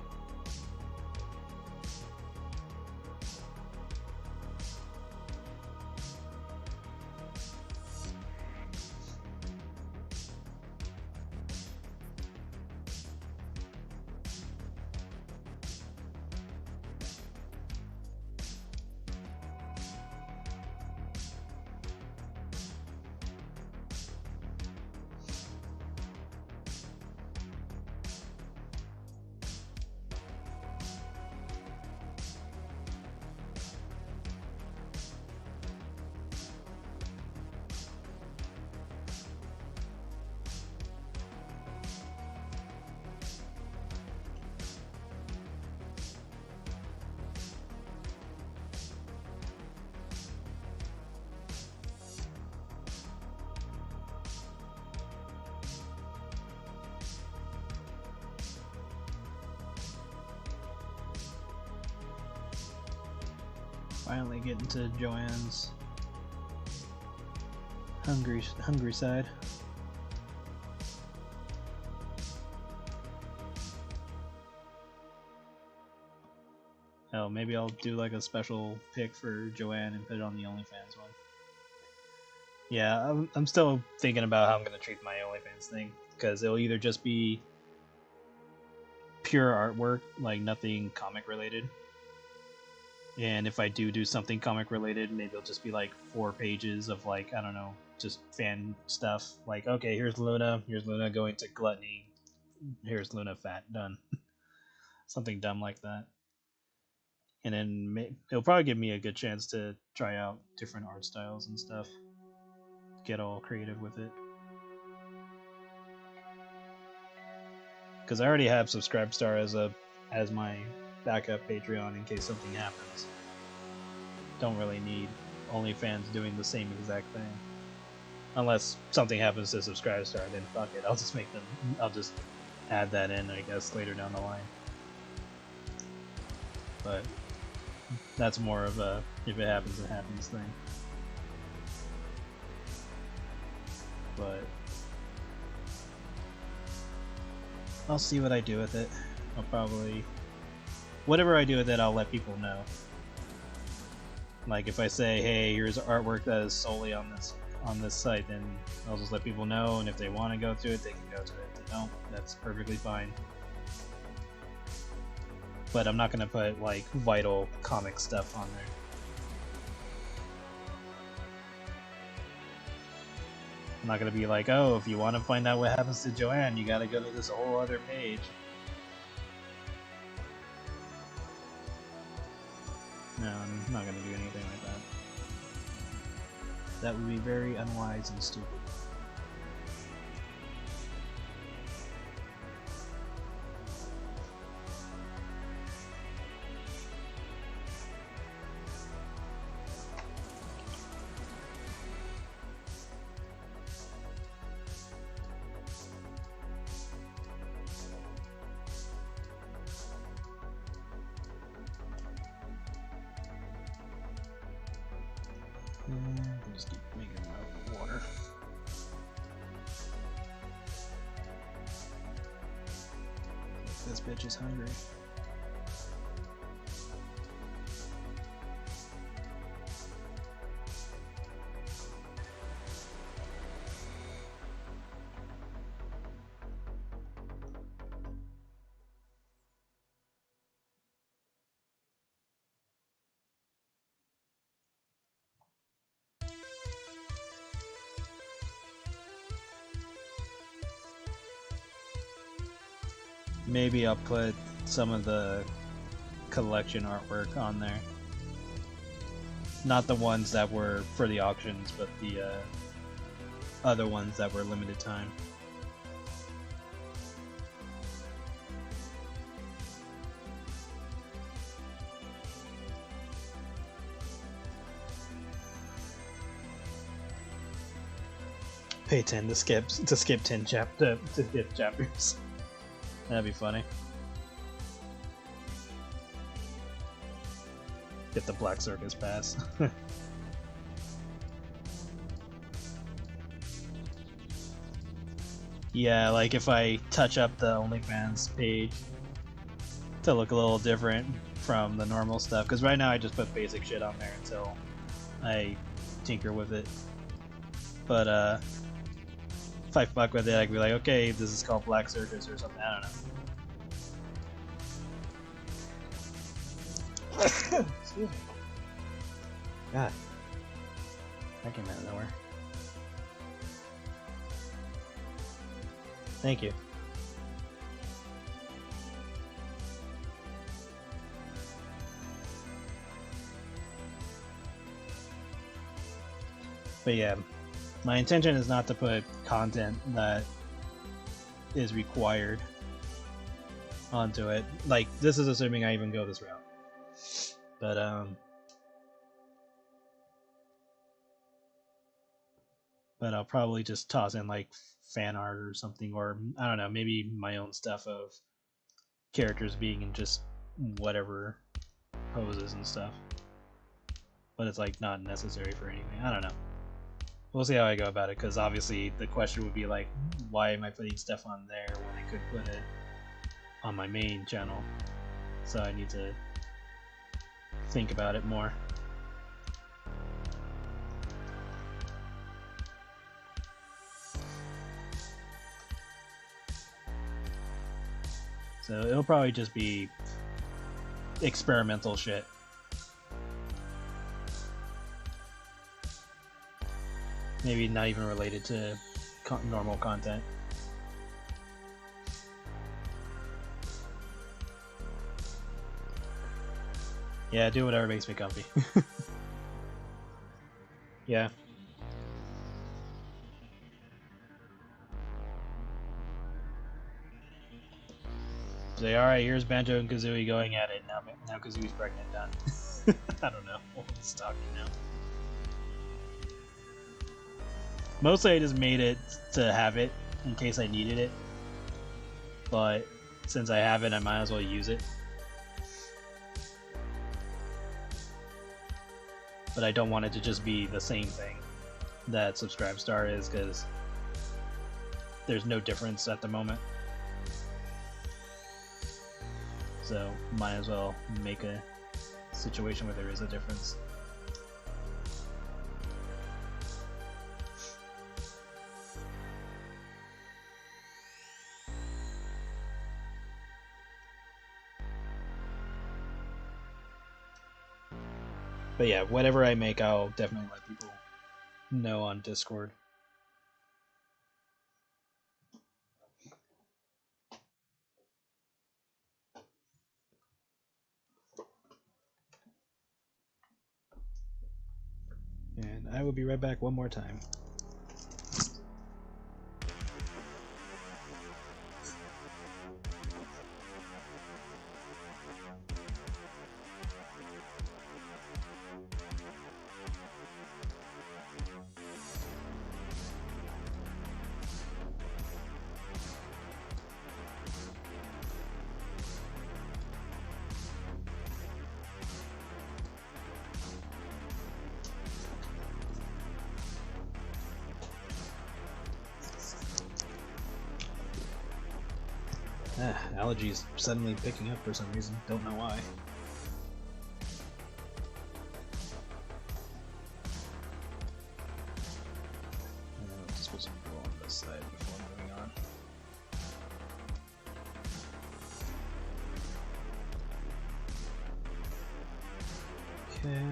Finally getting to Joanne's hungry side. Oh, maybe I'll do like a special pick for Joanne and put it on the OnlyFans one. Yeah, I'm still thinking about how I'm gonna treat my OnlyFans thing, because it'll either just be pure artwork, like nothing comic related. And if I do something comic related, maybe it'll just be like 4 pages of like, I don't know, just fan stuff. Like, okay, here's Luna going to Gluttony, here's Luna fat, done. Something dumb like that. And then it'll probably give me a good chance to try out different art styles and stuff. Get all creative with it. Because I already have Subscribestar as my backup Patreon in case something happens. Don't really need OnlyFans doing the same exact thing. Unless something happens to Subscribestar, then fuck it. I'll just add that in, I guess, later down the line. But that's more of a if it happens, it happens thing. But I'll see what I do with it. I'll probably... whatever I do with it, I'll let people know. Like if I say, hey, here's artwork that is solely on this site, then I'll just let people know, and if they want to go to it, they can go to it. If they don't, that's perfectly fine. But I'm not going to put like vital comic stuff on there. I'm not going to be like, oh, if you want to find out what happens to Joanne, you got to go to this whole other page. No, I'm not going to do anything like that. That would be very unwise and stupid. Just keep making my water. This bitch is hungry. Maybe I'll put some of the collection artwork on there. Not the ones that were for the auctions, but the other ones that were limited time. Pay 10 to skip 10 chapters. That'd be funny. Get the Black Circus pass. Yeah, like if I touch up the OnlyFans page to look a little different from the normal stuff, because right now I just put basic shit on there until I tinker with it. But if I fuck with it, I can be like, okay, this is called Black Circus or something, I don't know. Excuse me. God. That came out of nowhere. Thank you. But yeah. My intention is not to put content that is required onto it. Like, this is assuming I even go this route. But, I'll probably just toss in, like, fan art or something, or, I don't know, maybe my own stuff of characters being in just whatever poses and stuff. But it's, like, not necessary for anything. I don't know. We'll see how I go about it, because obviously the question would be like, why am I putting stuff on there when I could put it on my main channel? So I need to think about it more. So it'll probably just be experimental shit. Maybe not even related to normal content. Yeah, do whatever makes me comfy. Yeah. Say, alright, here's Banjo and Kazooie going at it. Now Kazooie's pregnant, done. I don't know. It's talking now. Mostly I just made it to have it in case I needed it. but since I have it, I might as well use it. But I don't want it to just be the same thing that Subscribe Star is, because there's no difference at the moment. So might as well make a situation where there is a difference. But yeah, whatever I make, I'll definitely let people know on Discord. And I will be right back one more time. Allergies suddenly picking up for some reason. Don't know why. Just put some glue on this side before moving on. Okay.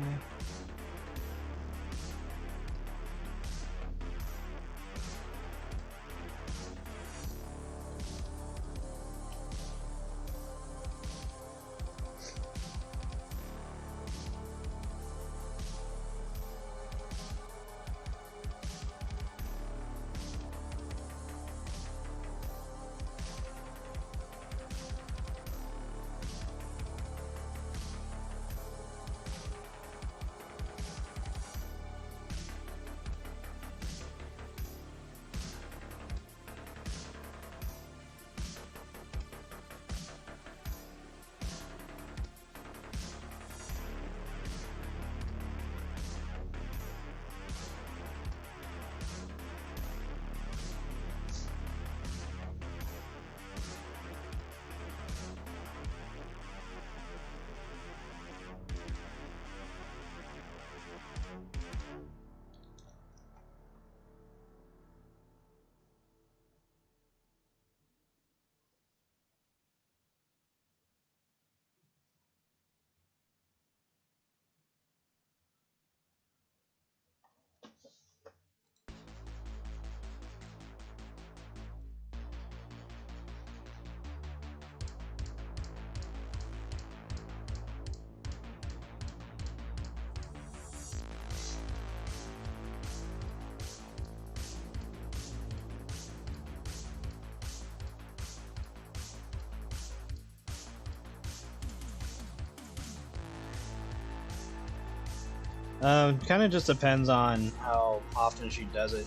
Kind of just depends on how often she does it,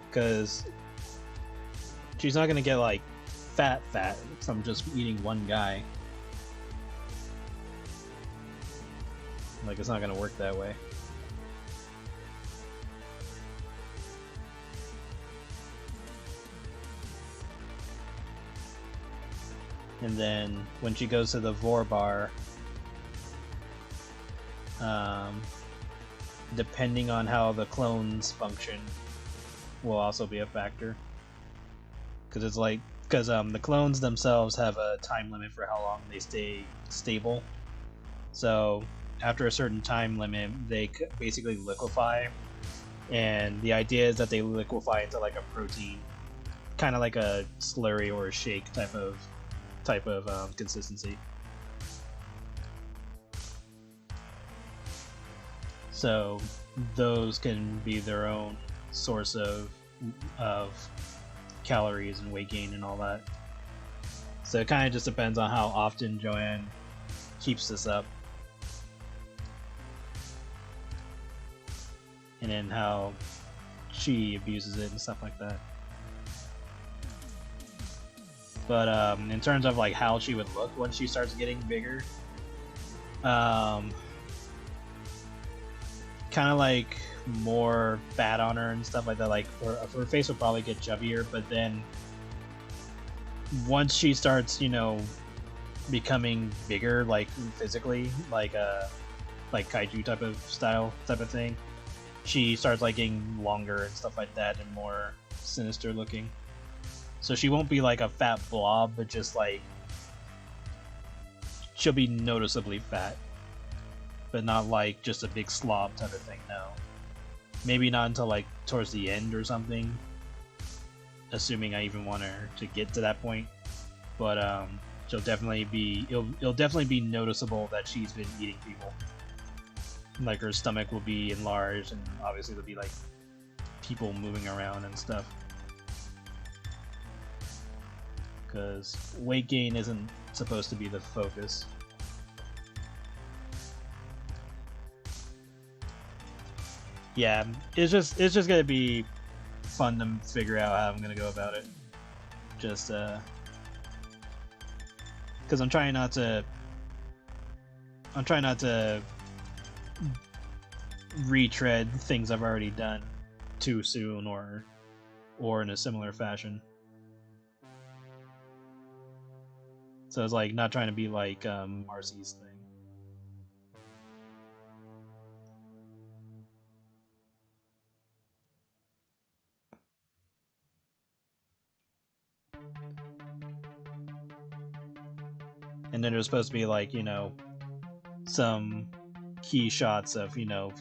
because she's not gonna get like fat from just eating one guy. Like, it's not gonna work that way. And then when she goes to the Vor bar, depending on how the clones function will also be a factor, because it's like, the clones themselves have a time limit for how long they stay stable. So after a certain time limit, they basically liquefy, and the idea is that they liquefy into like a protein, kind of like a slurry or a shake type of consistency. So those can be their own source of calories and weight gain and all that. So it kind of just depends on how often Joanne keeps this up, and then how she abuses it and stuff like that. But in terms of like how she would look when she starts getting bigger, kind of like more fat on her and stuff like that. Like her face would probably get chubbier, but then once she starts, you know, becoming bigger, like physically, like kaiju type of style type of thing, she starts like getting longer and stuff like that and more sinister looking. So she won't be like a fat blob, but just like she'll be noticeably fat, but not like just a big slob type of thing. No, maybe not until like towards the end or something, assuming I even want her to get to that point. But she'll definitely be it'll definitely be noticeable that she's been eating people. Like her stomach will be enlarged, and obviously there'll be like people moving around and stuff. Because weight gain isn't supposed to be the focus. Yeah, it's just gonna be fun to figure out how I'm gonna go about it. Just because I'm trying not to retread things I've already done too soon or in a similar fashion. So it's like not trying to be like Marcy's thing. And then there's supposed to be like, you know, some key shots of, you know,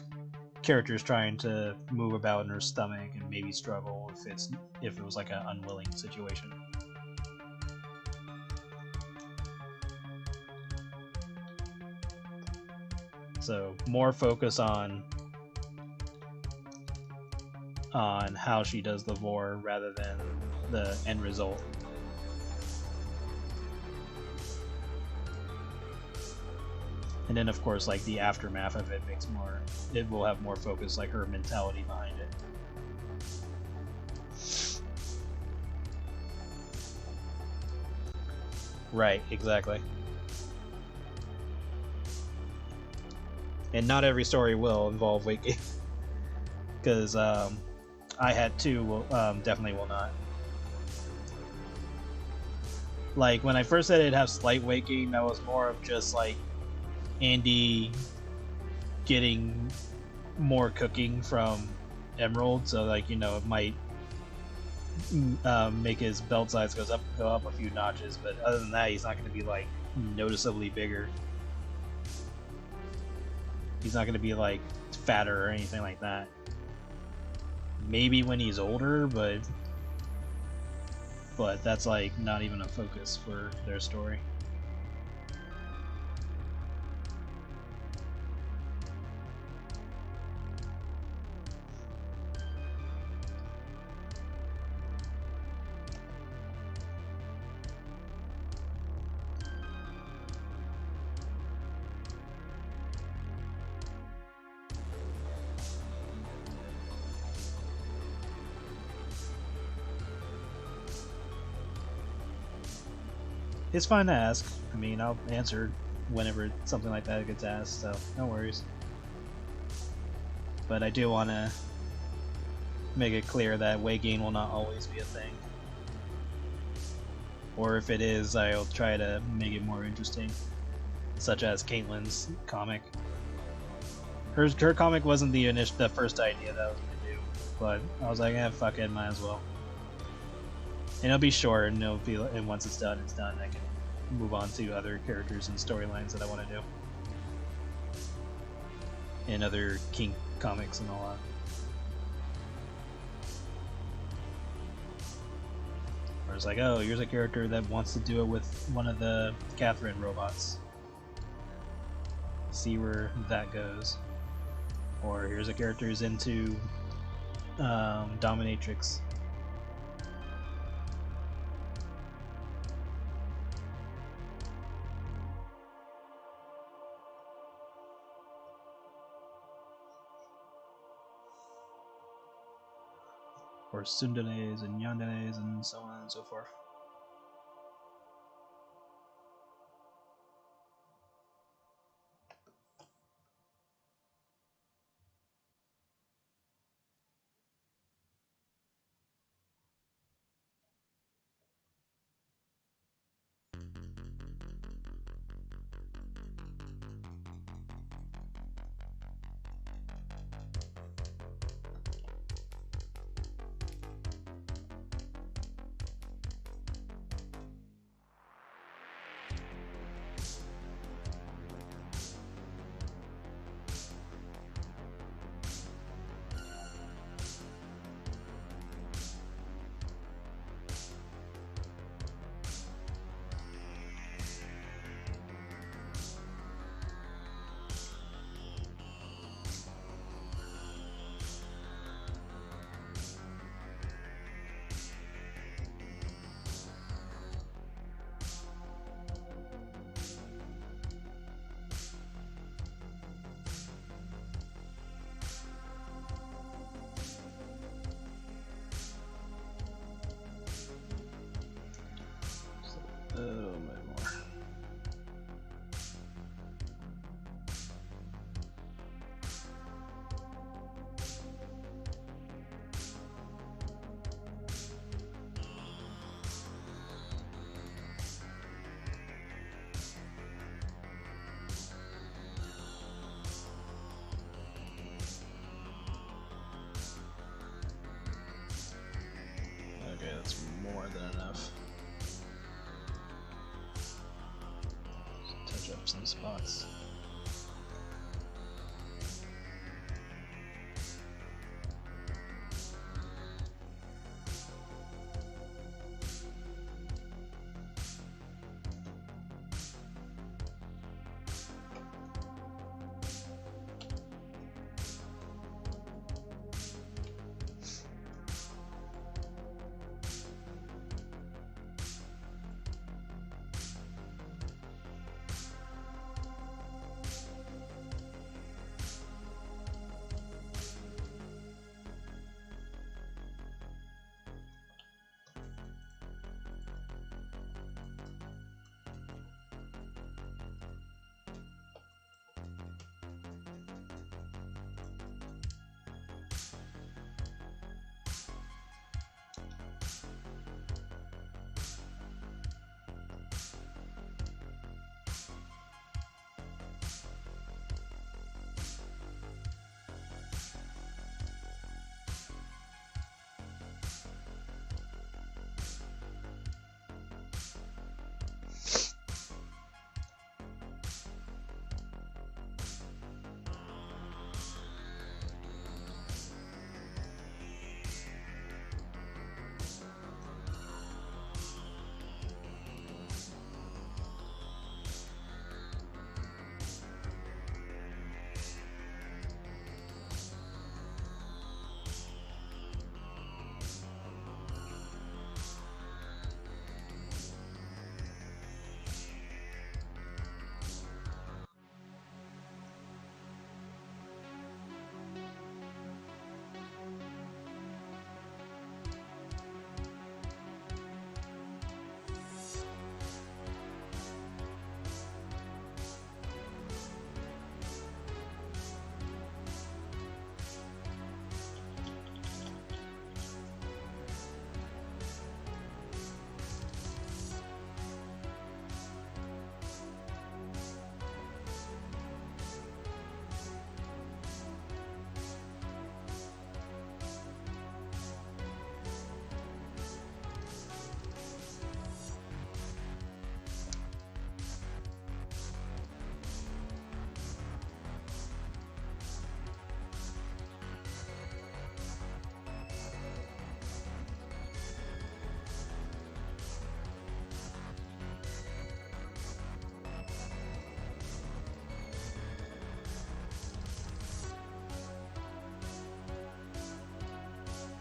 characters trying to move about in her stomach and maybe struggle if it was like an unwilling situation. So more focus on how she does the vor rather than the end result. And then of course like the aftermath of it will have more focus, like her mentality behind it. Right, exactly. And not every story will involve weight gain. Because I had two, definitely will not. Like when I first said it'd have slight weight gain, that was more of just like Andy getting more cooking from Emerald, so like, you know, it might make his belt size go up a few notches, but other than that, he's not going to be like noticeably bigger. He's not going to be like fatter or anything like that. Maybe when he's older, but that's like not even a focus for their story. It's fine to ask. I mean, I'll answer whenever something like that gets asked, so no worries. But I do want to make it clear that weight gain will not always be a thing. Or if it is, I'll try to make it more interesting. Such as Caitlin's comic. Her comic wasn't the first idea that I was going to do, but I was like, eh, fuck it, might as well. And it'll be short, and and once it's done, I can move on to other characters and storylines that I want to do. And other King comics and all that. Where it's like, oh, here's a character that wants to do it with one of the Catherine robots. See where that goes. Or here's a character who's into Dominatrix. Or Sundanes and Yandanes and so on and so forth. A little bit more. Okay, that's more than enough. Touch up some spots.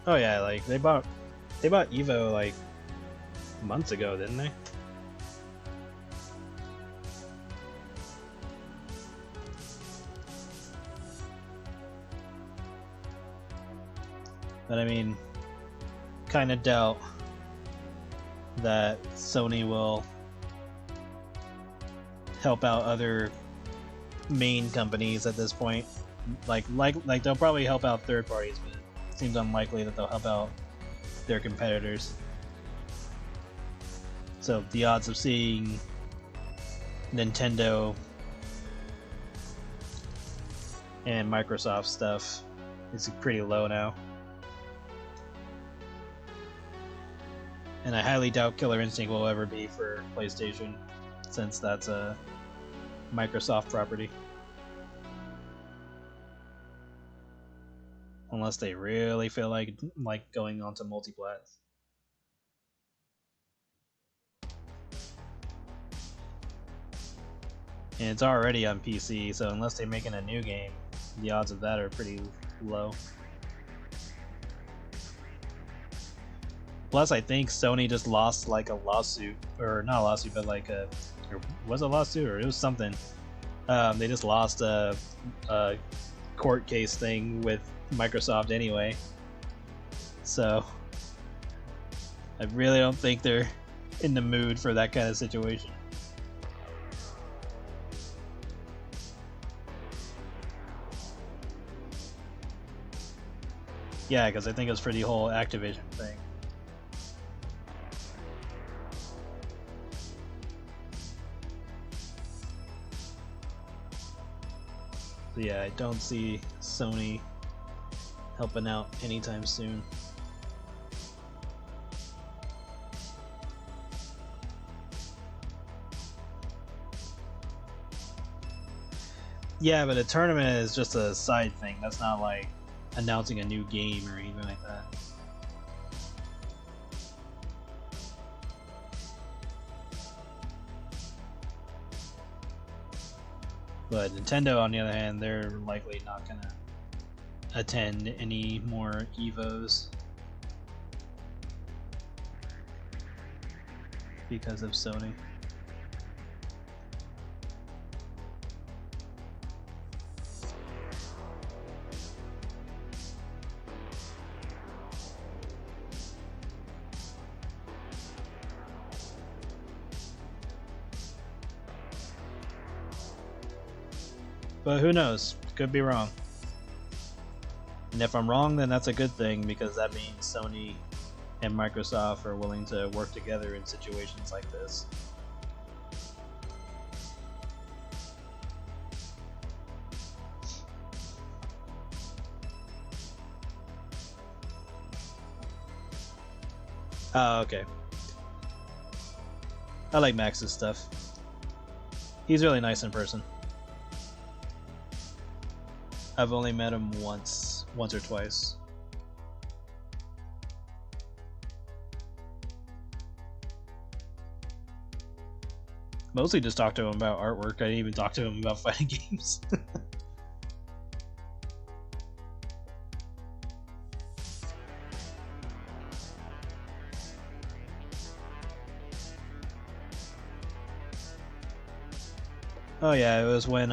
Oh yeah, like they bought Evo like months ago, didn't they? But I mean, kind of doubt that Sony will help out other main companies at this point. Like they'll probably help out third parties, but it seems unlikely that they'll help out their competitors. So the odds of seeing Nintendo and Microsoft stuff is pretty low now. And I highly doubt Killer Instinct will ever be for PlayStation, since that's a Microsoft property. Unless they really feel like going onto multiplats. And it's already on PC, so unless they're making a new game, the odds of that are pretty low. Plus, I think Sony just lost like a lawsuit, or not a lawsuit, but like a, or was it a lawsuit or it was something. They just lost a court case thing with Microsoft anyway. So I really don't think they're in the mood for that kind of situation. Yeah, because I think it was for the whole Activision thing. So yeah, I don't see Sony helping out anytime soon. Yeah, but a tournament is just a side thing. That's not like announcing a new game or anything like that. But Nintendo, on the other hand, they're likely not gonna attend any more EVOs because of Sony. But who knows? Could be wrong. And if I'm wrong, then that's a good thing, because that means Sony and Microsoft are willing to work together in situations like this. Oh, okay. I like Max's stuff. He's really nice in person. I've only met him once or twice. Mostly just talked to him about artwork. I didn't even talk to him about fighting games. Oh yeah, it was when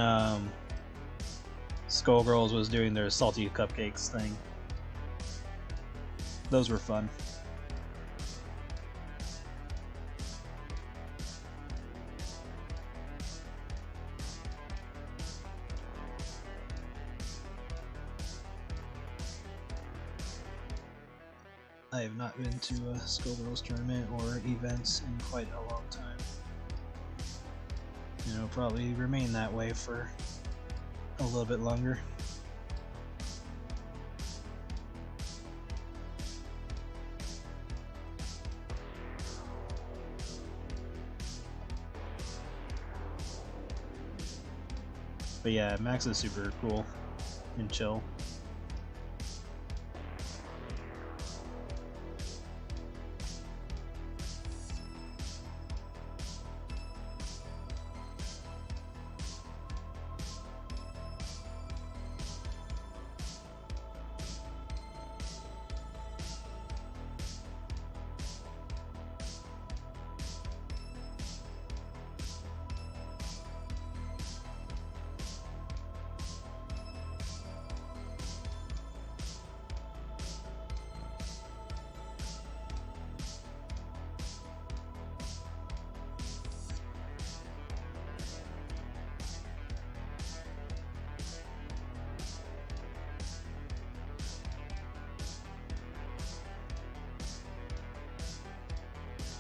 Skullgirls was doing their salty cupcakes thing. Those were fun. I have not been to a Skullgirls tournament or events in quite a long time. And it'll probably remain that way for a little bit longer. But yeah, Max is super cool and chill.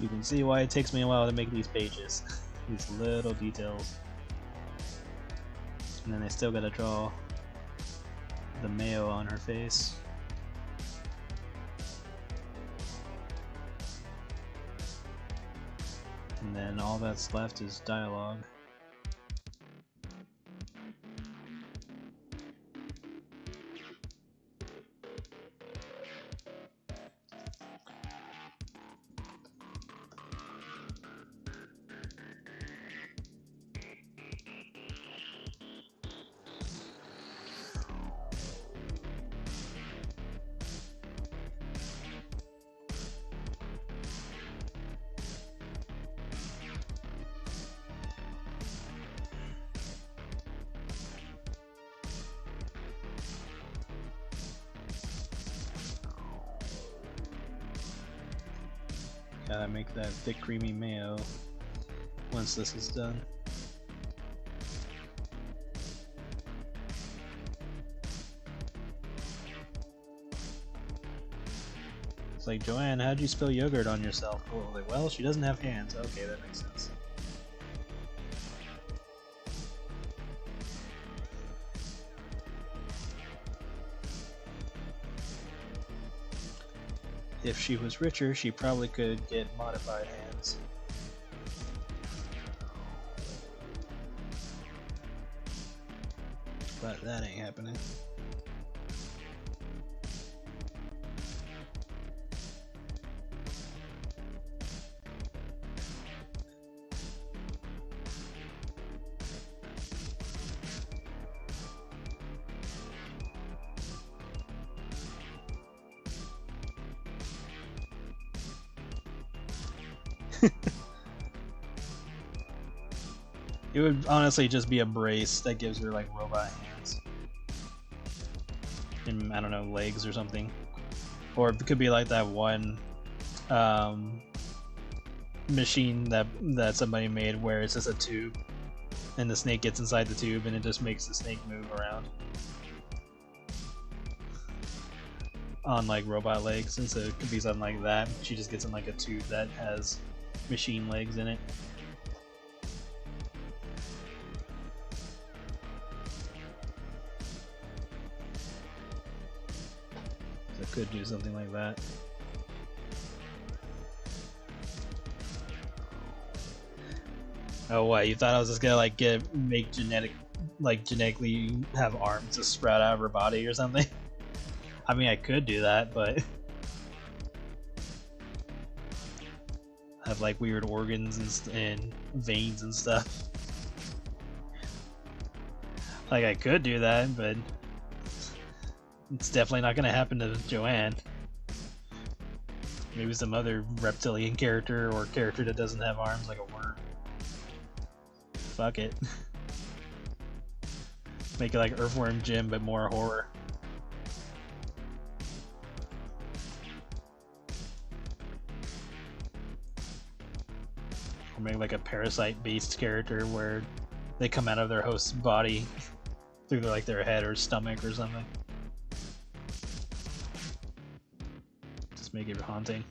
You can see why it takes me a while to make these pages. These little details. And then I still gotta draw the mayo on her face. And then all that's left is dialogue. Gotta make that thick creamy mayo once this is done. It's like, Joanne, how'd you spill yogurt on yourself? Oh, like, well, she doesn't have hands. Okay, that makes sense. If she was richer, she probably could get modified hands. But that ain't happening. It would honestly just be a brace that gives her like robot hands. And I don't know, legs or something. Or it could be like that one machine that somebody made where it's just a tube and the snake gets inside the tube and it just makes the snake move around. On like robot legs, and so it could be something like that. She just gets in like a tube that has machine legs in it. So it could do something like that. Oh, what? You thought I was just gonna like genetically have arms to sprout out of her body or something? I mean, I could do that, but have like weird organs and veins and stuff. Like, I could do that, but it's definitely not gonna happen to Joanne. Maybe some other reptilian character or character that doesn't have arms, like a worm. Fuck it. Make it like Earthworm Jim, but more horror. Or make like a parasite-based character where they come out of their host's body through their head or stomach or something. Just make it haunting.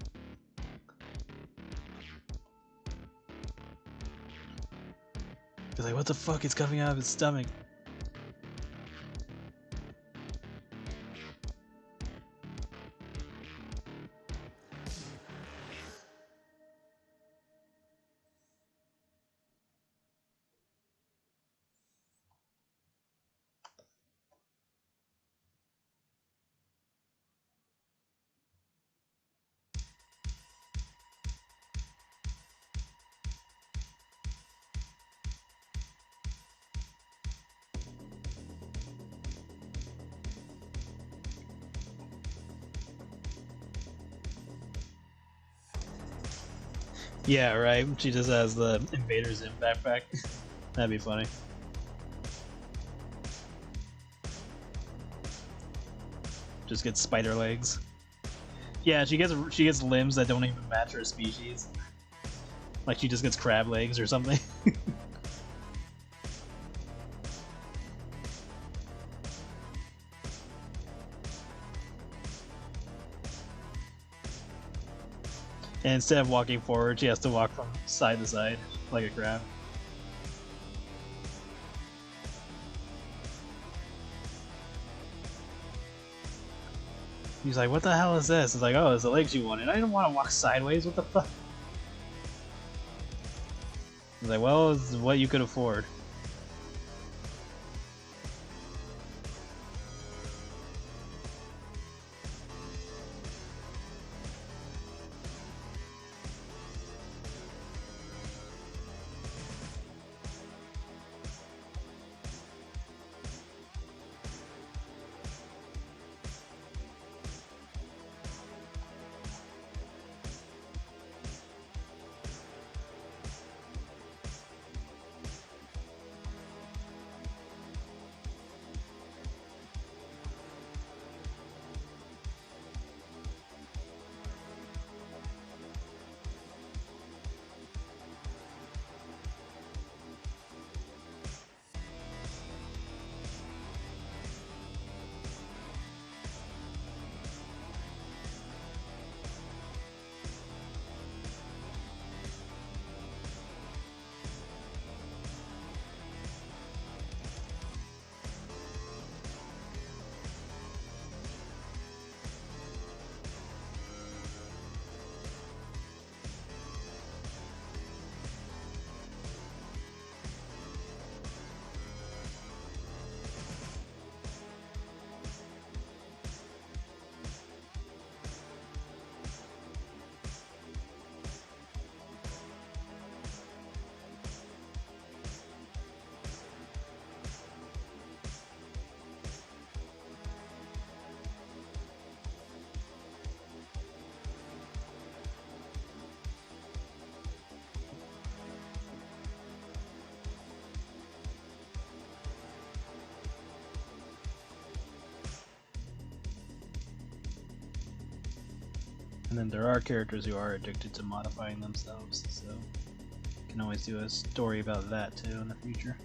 He's like, what the fuck? It's coming out of his stomach. Yeah, right. She just has the Invader Zim backpack. That'd be funny. Just gets spider legs. Yeah, she gets limbs that don't even match her species. Like she just gets crab legs or something. And instead of walking forward, she has to walk from side to side, like a crab. He's like, what the hell is this? It's like, oh, it's the legs you wanted. I didn't want to walk sideways, what the fuck? He's like, well, it's what you could afford. And then there are characters who are addicted to modifying themselves, so you can always do a story about that too in the future.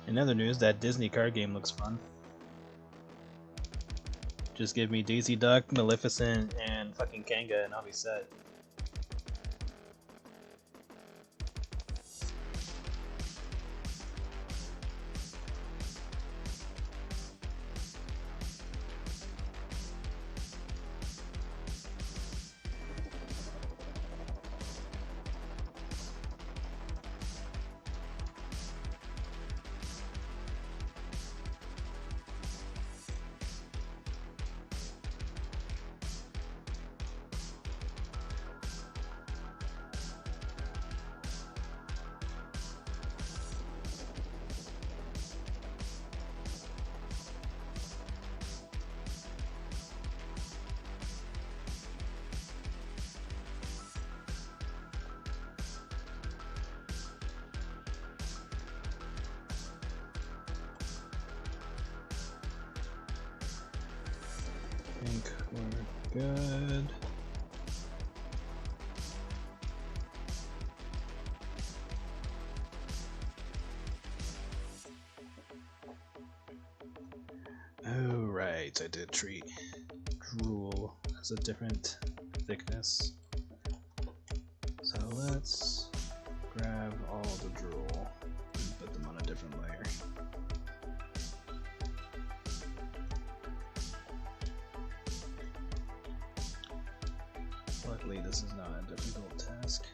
In other news, that Disney card game looks fun. Just give me Daisy Duck, Maleficent, and fucking Kanga, and I'll be set. I think we're good. Oh, right, I did treat drool as a different thickness. So let's grab all the drool and put them on a different layer. Luckily, this is not a difficult task.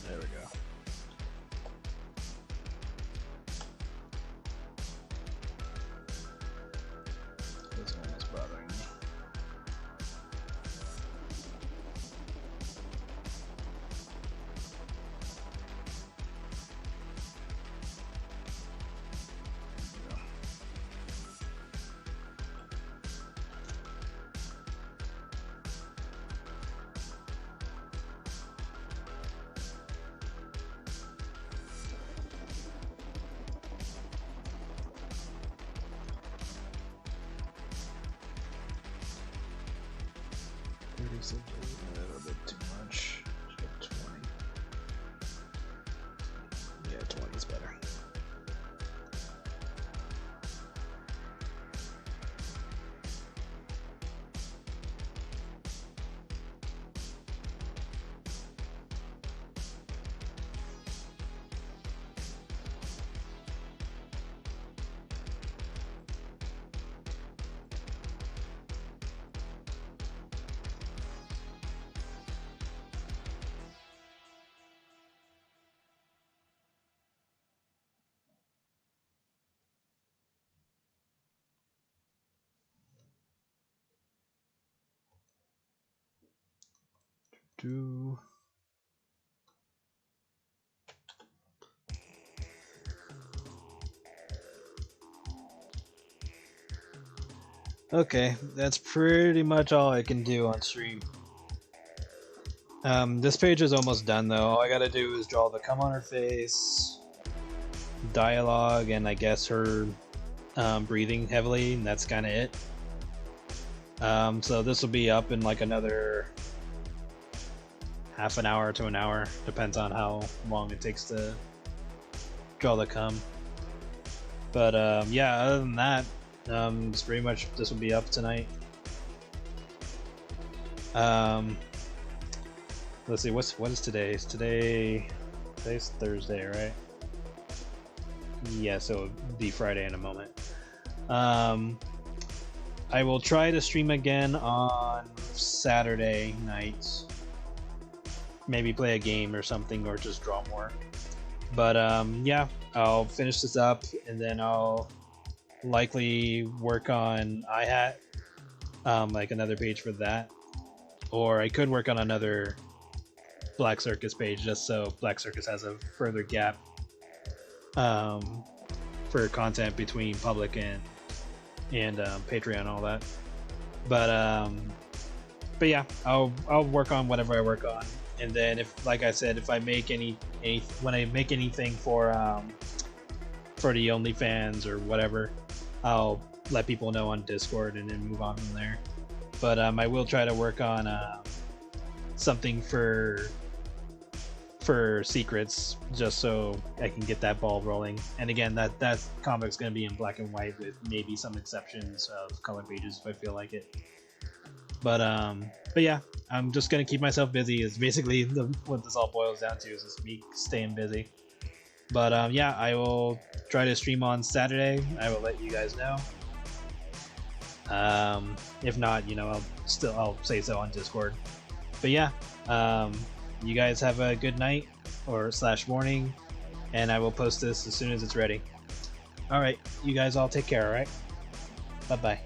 There we go. This one is bothering me. A little bit too much. 20. Yeah, 20 is better. Okay, that's pretty much all I can do on stream. This page is almost done though. All I gotta do is draw the cum on her face, dialogue, and I guess her breathing heavily, and that's kind of it. So this will be up in like another half an hour to an hour, depends on how long it takes to draw the cum. But yeah, other than that, it's pretty much this will be up tonight. Let's see, what is today? Today's Thursday, right? Yeah, so it'll be Friday in a moment. I will try to stream again on Saturday nights. Maybe play a game or something, or just draw more. But yeah, I'll finish this up, and then I'll likely work on iHat, like another page for that. Or I could work on another Black Circus page, just so Black Circus has a further gap for content between public and Patreon and all that. But yeah, I'll work on whatever I work on, and then if, like I said, if I make when I make anything for the OnlyFans or whatever, I'll let people know on Discord and then move on from there. But I will try to work on something for secrets, just so I can get that ball rolling. And again, that comic's gonna be in black and white with maybe some exceptions of color pages if I feel like it. But yeah, I'm just gonna keep myself busy. Is basically what this all boils down to, is just me staying busy. But yeah, I will try to stream on Saturday. I will let you guys know. If not, you know, I'll say so on Discord. But yeah, you guys have a good night or / morning, and I will post this as soon as it's ready. Alright, you guys all take care, alright? Bye-bye.